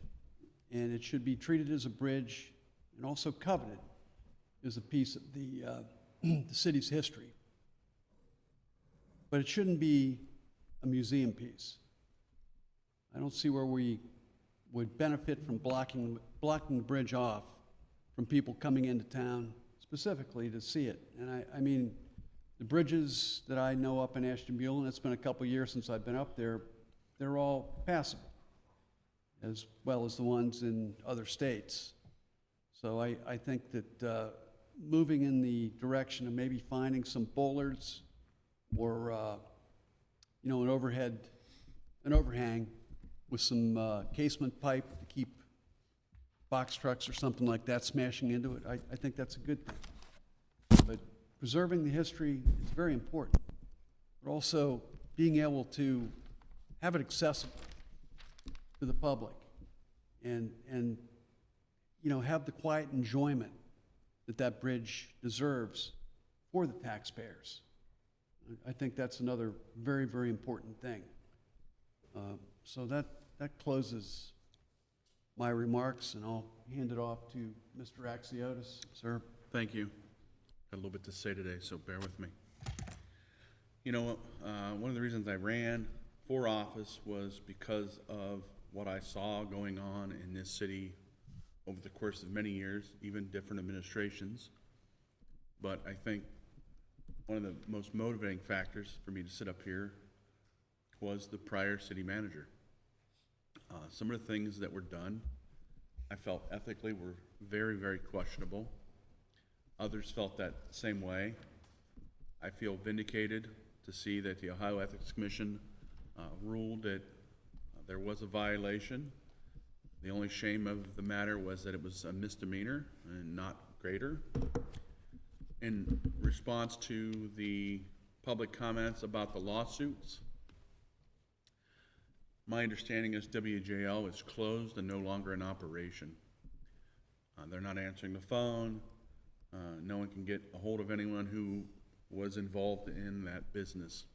and it should be treated as a bridge and also coveted as a piece of the city's history. But it shouldn't be a museum piece. I don't see where we would benefit from blocking the bridge off from people coming into town specifically to see it. And I mean, the bridges that I know up in Ashtabula, and it's been a couple years since I've been up there, they're all passable, as well as the ones in other states. So I think that moving in the direction of maybe finding some bollards or, you know, an overhang with some casement pipe to keep box trucks or something like that smashing into it, I think that's a good thing. But preserving the history is very important, but also being able to have it accessible to the public and you know, have the quiet enjoyment that that bridge deserves for the taxpayers. I think that's another very, very important thing. So that closes my remarks, and I'll hand it off to Mr. Axiotis. Sir. Thank you. Got a little bit to say today, so bear with me. You know, one of the reasons I ran for office was because of what I saw going on in this city over the course of many years, even different administrations. But I think one of the most motivating factors for me to sit up here was the prior city manager. Some of the things that were done, I felt ethically were very, very questionable. Others felt that same way. I feel vindicated to see that the Ohio Ethics Commission ruled that there was a violation. The only shame of the matter was that it was a misdemeanor and not greater. In response to the public comments about the lawsuits, my understanding is WJL is closed and no longer in operation. They're not answering the phone. No one can get a hold of anyone who was involved in that business.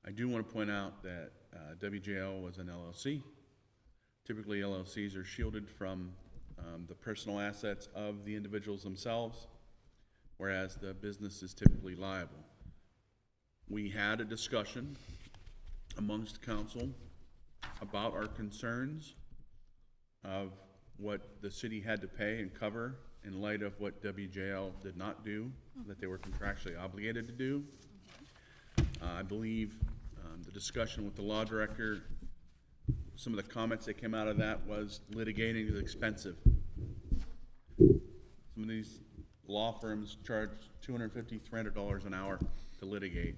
I do want to point out that WJL was an LLC. Typically, LLCs are shielded from the personal assets of the individuals themselves, whereas the business is typically liable. We had a discussion amongst council about our concerns of what the city had to pay and cover in light of what WJL did not do, that they were contractually obligated to do. I believe the discussion with the law director, some of the comments that came out of that was litigating is expensive. Some of these law firms charge $250, $300 an hour to litigate.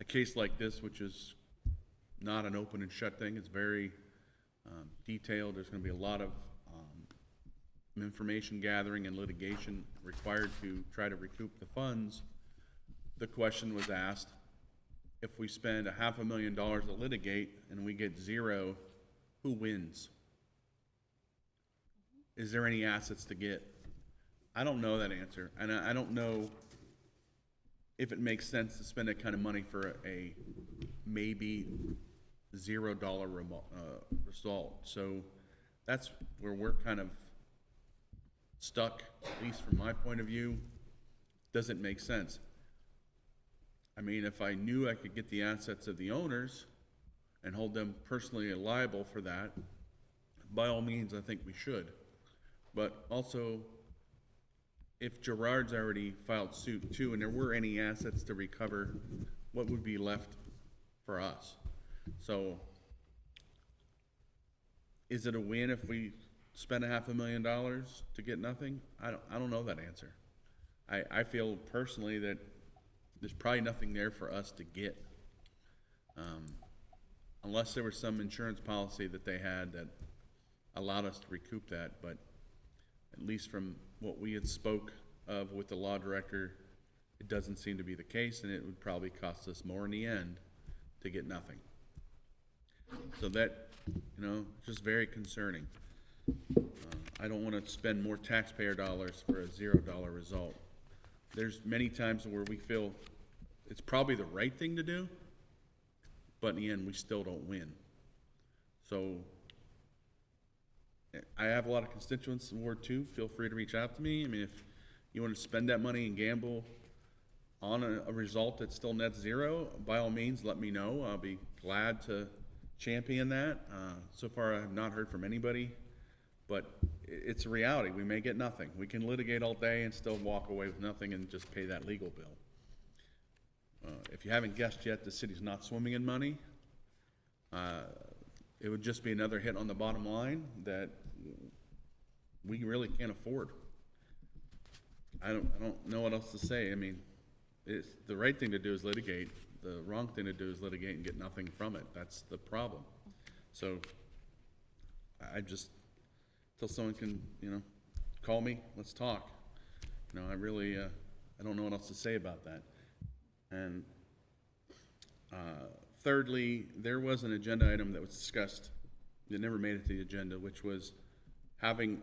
A case like this, which is not an open and shut thing, it's very detailed. There's going to be a lot of information gathering and litigation required to try to recoup the funds. The question was asked, if we spend $500,000 to litigate and we get zero, who wins? Is there any assets to get? I don't know that answer, and I don't know if it makes sense to spend that kind of money for a maybe $0 result. So that's where we're kind of stuck, at least from my point of view. Doesn't make sense. I mean, if I knew I could get the assets of the owners and hold them personally liable for that, by all means, I think we should. But also, if Gerard's already filed suit too, and there were any assets to recover, what would be left for us? So, is it a win if we spend $500,000 to get nothing? I don't know that answer. I feel personally that there's probably nothing there for us to get, unless there was some insurance policy that they had that allowed us to recoup that. But at least from what we had spoke of with the law director, it doesn't seem to be the case, and it would probably cost us more in the end to get nothing. So that, you know, just very concerning. I don't want to spend more taxpayer dollars for a $0 result. There's many times where we feel it's probably the right thing to do, but in the end, we still don't win. So I have a lot of constituents in Ward 2. Feel free to reach out to me. I mean, if you want to spend that money and gamble on a result that's still net zero, by all means, let me know. I'll be glad to champion that. So far, I have not heard from anybody, but it's a reality. We may get nothing. We can litigate all day and still walk away with nothing and just pay that legal bill. If you haven't guessed yet, the city's not swimming in money. It would just be another hit on the bottom line that we really can't afford. I don't know what else to say. I mean, it's the right thing to do is litigate. The wrong thing to do is litigate and get nothing from it. That's the problem. So I just, till someone can, you know, call me, let's talk. You know, I really, I don't know what else to say about that. And thirdly, there was an agenda item that was discussed that never made it to the agenda, which was having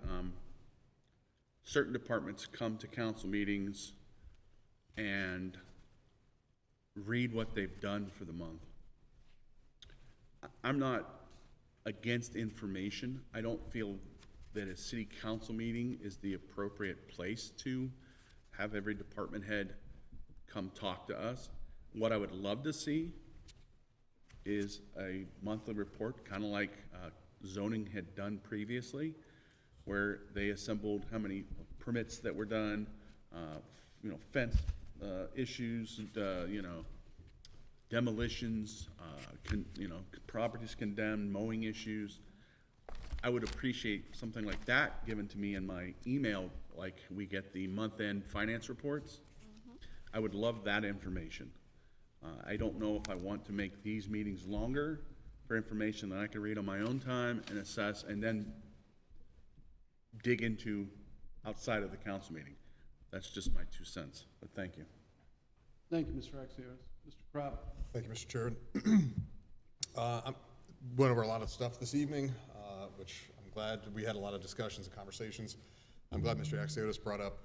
certain departments come to council meetings and read what they've done for the month. I'm not against information. I don't feel that a city council meeting is the appropriate place to have every department head come talk to us. What I would love to see is a monthly report, kind of like zoning had done previously, where they assembled how many permits that were done, you know, fence issues, you know, demolitions, you know, properties condemned, mowing issues. I would appreciate something like that given to me in my email, like we get the month-end finance reports. I would love that information. I don't know if I want to make these meetings longer for information that I can read on my own time and assess and then dig into outside of the council meeting. That's just my 2 cents, but thank you. Thank you, Mr. Axios. Mr. Crowell. Thank you, Mr. Chair. I went over a lot of stuff this evening, which I'm glad we had a lot of discussions and conversations. I'm glad Mr. Axiotis brought up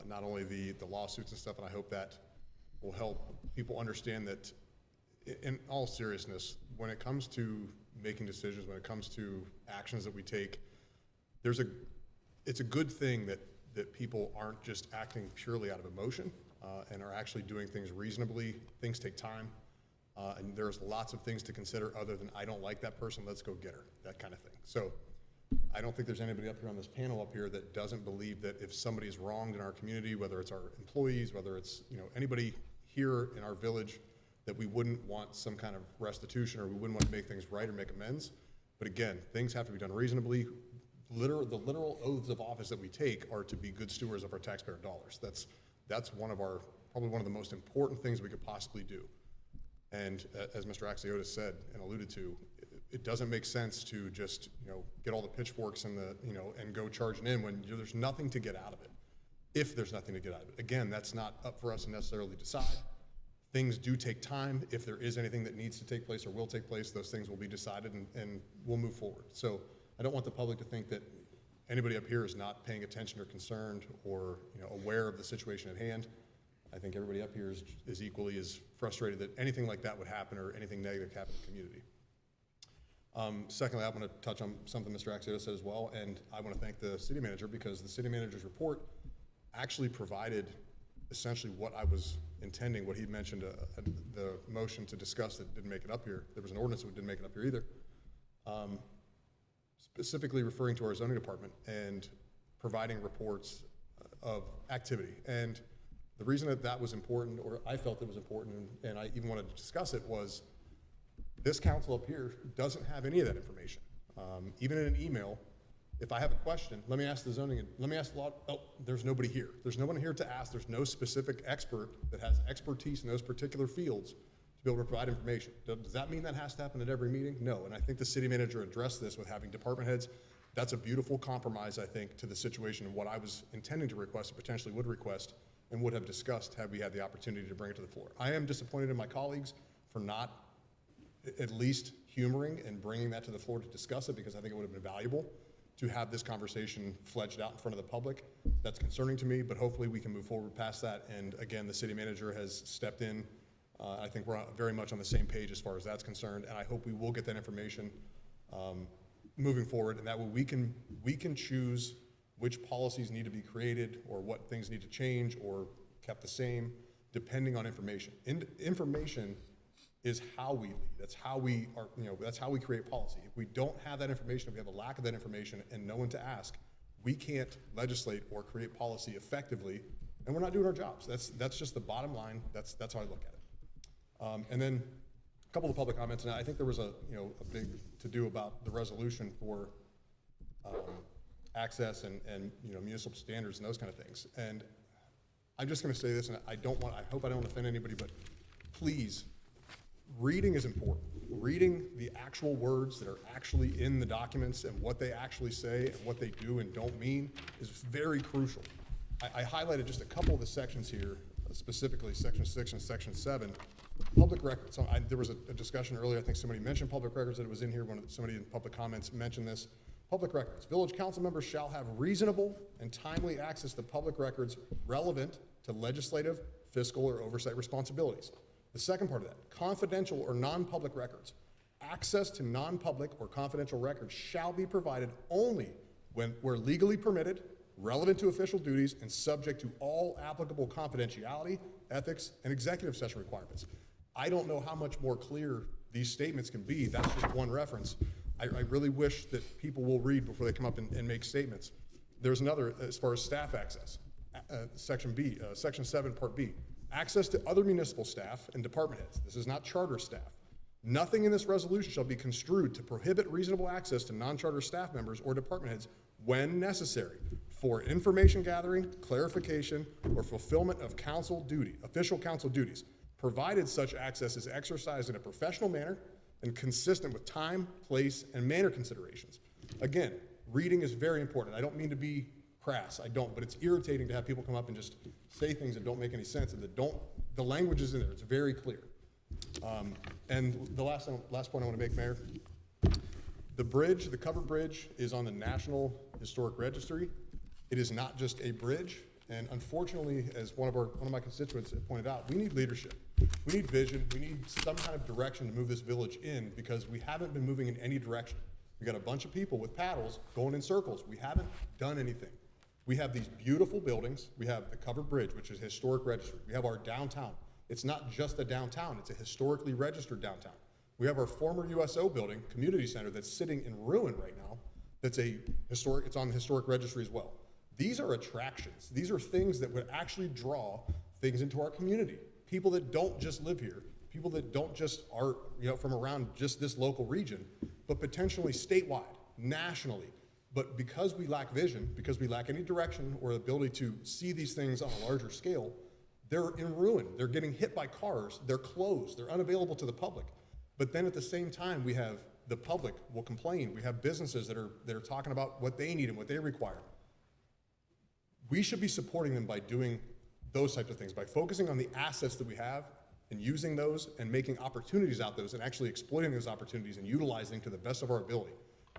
not only the lawsuits and stuff, and I hope that will help people understand that in all seriousness, when it comes to making decisions, when it comes to actions that we take, it's a good thing that people aren't just acting purely out of emotion and are actually doing things reasonably. Things take time, and there's lots of things to consider other than I don't like that person, let's go get her, that kind of thing. So I don't think there's anybody up here on this panel up here that doesn't believe that if somebody is wronged in our community, whether it's our employees, whether it's, you know, anybody here in our village, that we wouldn't want some kind of restitution, or we wouldn't want to make things right or make amends. But again, things have to be done reasonably. The literal oaths of office that we take are to be good stewards of our taxpayer dollars. That's probably one of the most important things we could possibly do. And as Mr. Axiotis said and alluded to, it doesn't make sense to just, you know, get all the pitchforks and and go charging in when there's nothing to get out of it. If there's nothing to get out of it. Again, that's not up for us to necessarily decide. Things do take time. If there is anything that needs to take place or will take place, those things will be decided and we'll move forward. So I don't want the public to think that anybody up here is not paying attention or concerned or, you know, aware of the situation at hand. I think everybody up here is equally as frustrated that anything like that would happen or anything negative happen in the community. Secondly, I want to touch on something Mr. Axiotis said as well, and I want to thank the city manager, because the city manager's report actually provided essentially what I was intending, what he mentioned, the motion to discuss that didn't make it up here. There was an ordinance that didn't make it up here either. Specifically referring to our zoning department and providing reports of activity. And the reason that that was important, or I felt it was important, and I even wanted to discuss it, was this council up here doesn't have any of that information. Even in an email, if I have a question, let me ask the zoning, let me ask the law, oh, there's nobody here. There's no one here to ask. There's no specific expert that has expertise in those particular fields to be able to provide information. Does that mean that has to happen at every meeting? No, and I think the city manager addressed this with having department heads. That's a beautiful compromise, I think, to the situation and what I was intending to request, or potentially would request, and would have discussed had we had the opportunity to bring it to the floor. I am disappointed in my colleagues for not at least humoring and bringing that to the floor to discuss it, because I think it would have been valuable to have this conversation fledged out in front of the public. That's concerning to me, but hopefully we can move forward past that. And again, the city manager has stepped in. I think we're very much on the same page as far as that's concerned, and I hope we will get that information moving forward, and that way we can choose which policies need to be created or what things need to change or kept the same, depending on information. Information is how we lead. That's how we are, that's how we create policy. If we don't have that information, if we have a lack of that information and no one to ask, we can't legislate or create policy effectively, and we're not doing our jobs. That's just the bottom line. That's how I look at it. And then a couple of public comments, and I think there was a big to-do about the resolution for access and municipal standards and those kind of things. And I'm just going to say this, and I hope I don't offend anybody, but please, reading is important. Reading the actual words that are actually in the documents and what they actually say and what they do and don't mean is very crucial. I highlighted just a couple of the sections here, specifically Section 6 and Section 7. Public records. So there was a discussion earlier, I think somebody mentioned public records, that it was in here when somebody in public comments mentioned this. Public records. Village council members shall have reasonable and timely access to public records relevant to legislative, fiscal, or oversight responsibilities. The second part of that, confidential or non-public records. Access to non-public or confidential records shall be provided only where legally permitted, relevant to official duties, and subject to all applicable confidentiality, ethics, and executive session requirements. I don't know how much more clear these statements can be. That's just one reference. I really wish that people will read before they come up and make statements. There's another, as far as staff access, Section B, Section 7, Part B. Access to other municipal staff and department heads. This is not charter staff. Nothing in this resolution shall be construed to prohibit reasonable access to non-charter staff members or department heads when necessary for information gathering, clarification, or fulfillment of official council duties, provided such access is exercised in a professional manner and consistent with time, place, and manner considerations. Again, reading is very important. I don't mean to be crass, I don't, but it's irritating to have people come up and just say things that don't make any sense and the language is in there, it's very clear. And the last point I want to make, Mayor, the bridge, the covered bridge, is on the National Historic Registry. It is not just a bridge, and unfortunately, as one of my constituents pointed out, we need leadership. We need vision. We need some kind of direction to move this village in, because we haven't been moving in any direction. We got a bunch of people with paddles going in circles. We haven't done anything. We have these beautiful buildings. We have the covered bridge, which is historic registry. We have our downtown. It's not just a downtown, it's a historically registered downtown. We have our former USO building, community center, that's sitting in ruin right now, that's a historic, it's on the historic registry as well. These are attractions. These are things that would actually draw things into our community. People that don't just live here, people that don't just are, from around just this local region, but potentially statewide, nationally. But because we lack vision, because we lack any direction or ability to see these things on a larger scale, they're in ruin. They're getting hit by cars. They're closed. They're unavailable to the public. But then at the same time, we have the public will complain. We have businesses that are talking about what they need and what they require. We should be supporting them by doing those types of things, by focusing on the assets that we have and using those and making opportunities out of those and actually exploiting those opportunities and utilizing to the best of our ability.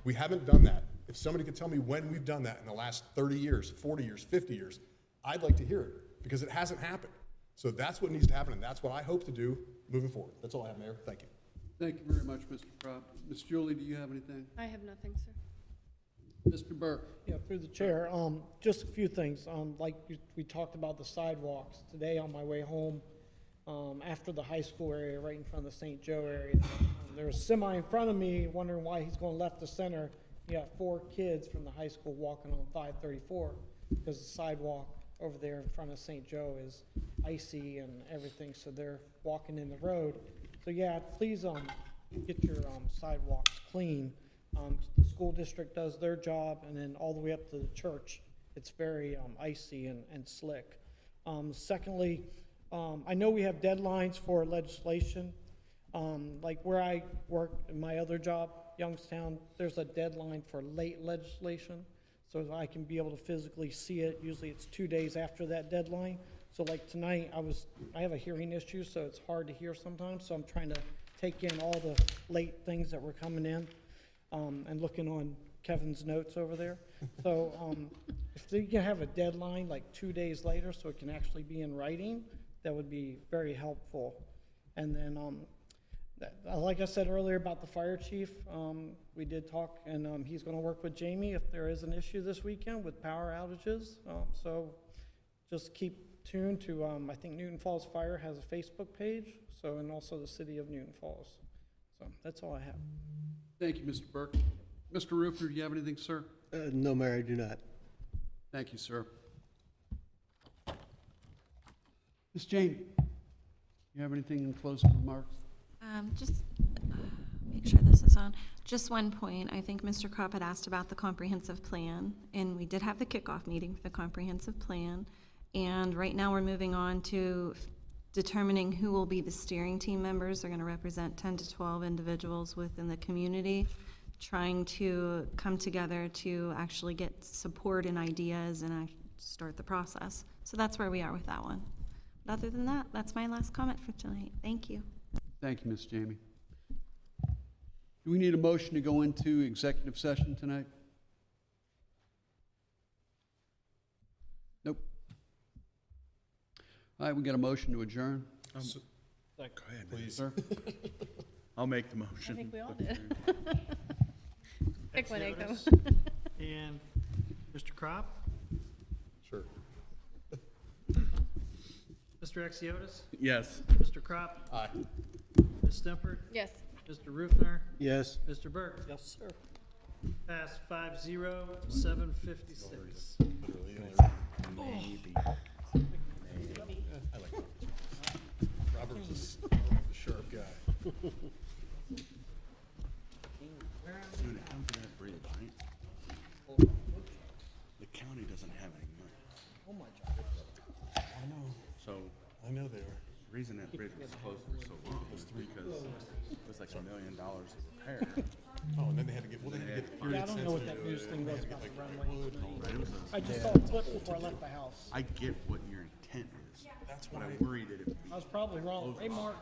We haven't done that. If somebody could tell me when we've done that in the last 30 years, 40 years, 50 years, I'd like to hear it because it hasn't happened. So that's what needs to happen, and that's what I hope to do moving forward. That's all I have, Mayor. Thank you. Thank you very much, Mr. Crop. Ms. Julie, do you have anything? I have nothing, sir. Mr. Burke? Yeah, through the chair, just a few things. We talked about the sidewalks. Today on my way home, after the high school area, right in front of the St. Joe area, there's a semi in front of me wondering why he's going left to center. You got 4 kids from the high school walking on 534 because the sidewalk over there in front of St. Joe is icy and everything, so they're walking in the road. So yeah, please get your sidewalks clean. The school district does their job, and then all the way up to the church, it's very icy and slick. Secondly, I know we have deadlines for legislation. Like where I work in my other job, Youngstown, there's a deadline for late legislation, so I can be able to physically see it. Usually it's 2 days after that deadline. So like tonight, I have a hearing issue, so it's hard to hear sometimes, so I'm trying to take in all the late things that were coming in, and looking on Kevin's notes over there. So if they can have a deadline like 2 days later so it can actually be in writing, that would be very helpful. And then, like I said earlier about the fire chief, we did talk, and he's gonna work with Jamie if there is an issue this weekend with power outages. So just keep tuned to, I think Newton Falls Fire has a Facebook page, so, and also the city of Newton Falls. So that's all I have. Thank you, Mr. Burke. Mr. Roofer, do you have anything, sir? No, Mayor, I do not. Thank you, sir. Ms. Jamie, you have anything in closing remarks? Just make sure this is on. Just one point, I think Mr. Kropp had asked about the comprehensive plan, and we did have the kickoff meeting for the comprehensive plan. And right now we're moving on to determining who will be the steering team members. They're going to represent 10 to 12 individuals within the community, trying to come together to actually get support and ideas and start the process. So that's where we are with that one. But other than that, that's my last comment for tonight. Thank you. Thank you, Ms. Jamie. Do we need a motion to go into executive session tonight? Nope. All right, we got a motion to adjourn. Go ahead, Please. Sir? I'll make the motion. I think we all did. Pick one, Aiko. And Mr. Kropp, Sure. Mr. Exiotis, Yes. Mr. Kropp, Aye. Ms. Stempert, Yes. Mr. Rufner, Yes. Mr. Burke. Yes, sir. Passed 5-0, 7:56. Maybe. I like Robert's. Robert's a sharp guy. When it comes to that bridge, right? The county doesn't have any money. Oh, my God. I know. So I know they are. the reason that bridge was closed for so long was because it was like $1 million of repair. Oh, and then they had to get, well, they had to get. Yeah, I don't know what that news thing was about the runway. Right, it was a- I just saw a clip before I left the house. I get what your intent is. That's But why. I worry that if I was probably wrong. Hey, Mark.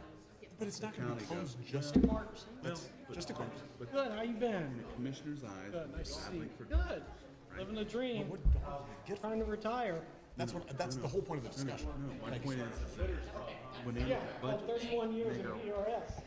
But it's not gonna be County closed goes, just, Hey, Mark. just to close. Good, how you been? in the commissioner's eyes, Good, nice to see sadly you. for Good. Living the dream. What dog did you get? Trying to retire. That's what, that's the whole point of the discussion. no, my point is, when they Yeah, budget, 31 years in PRS.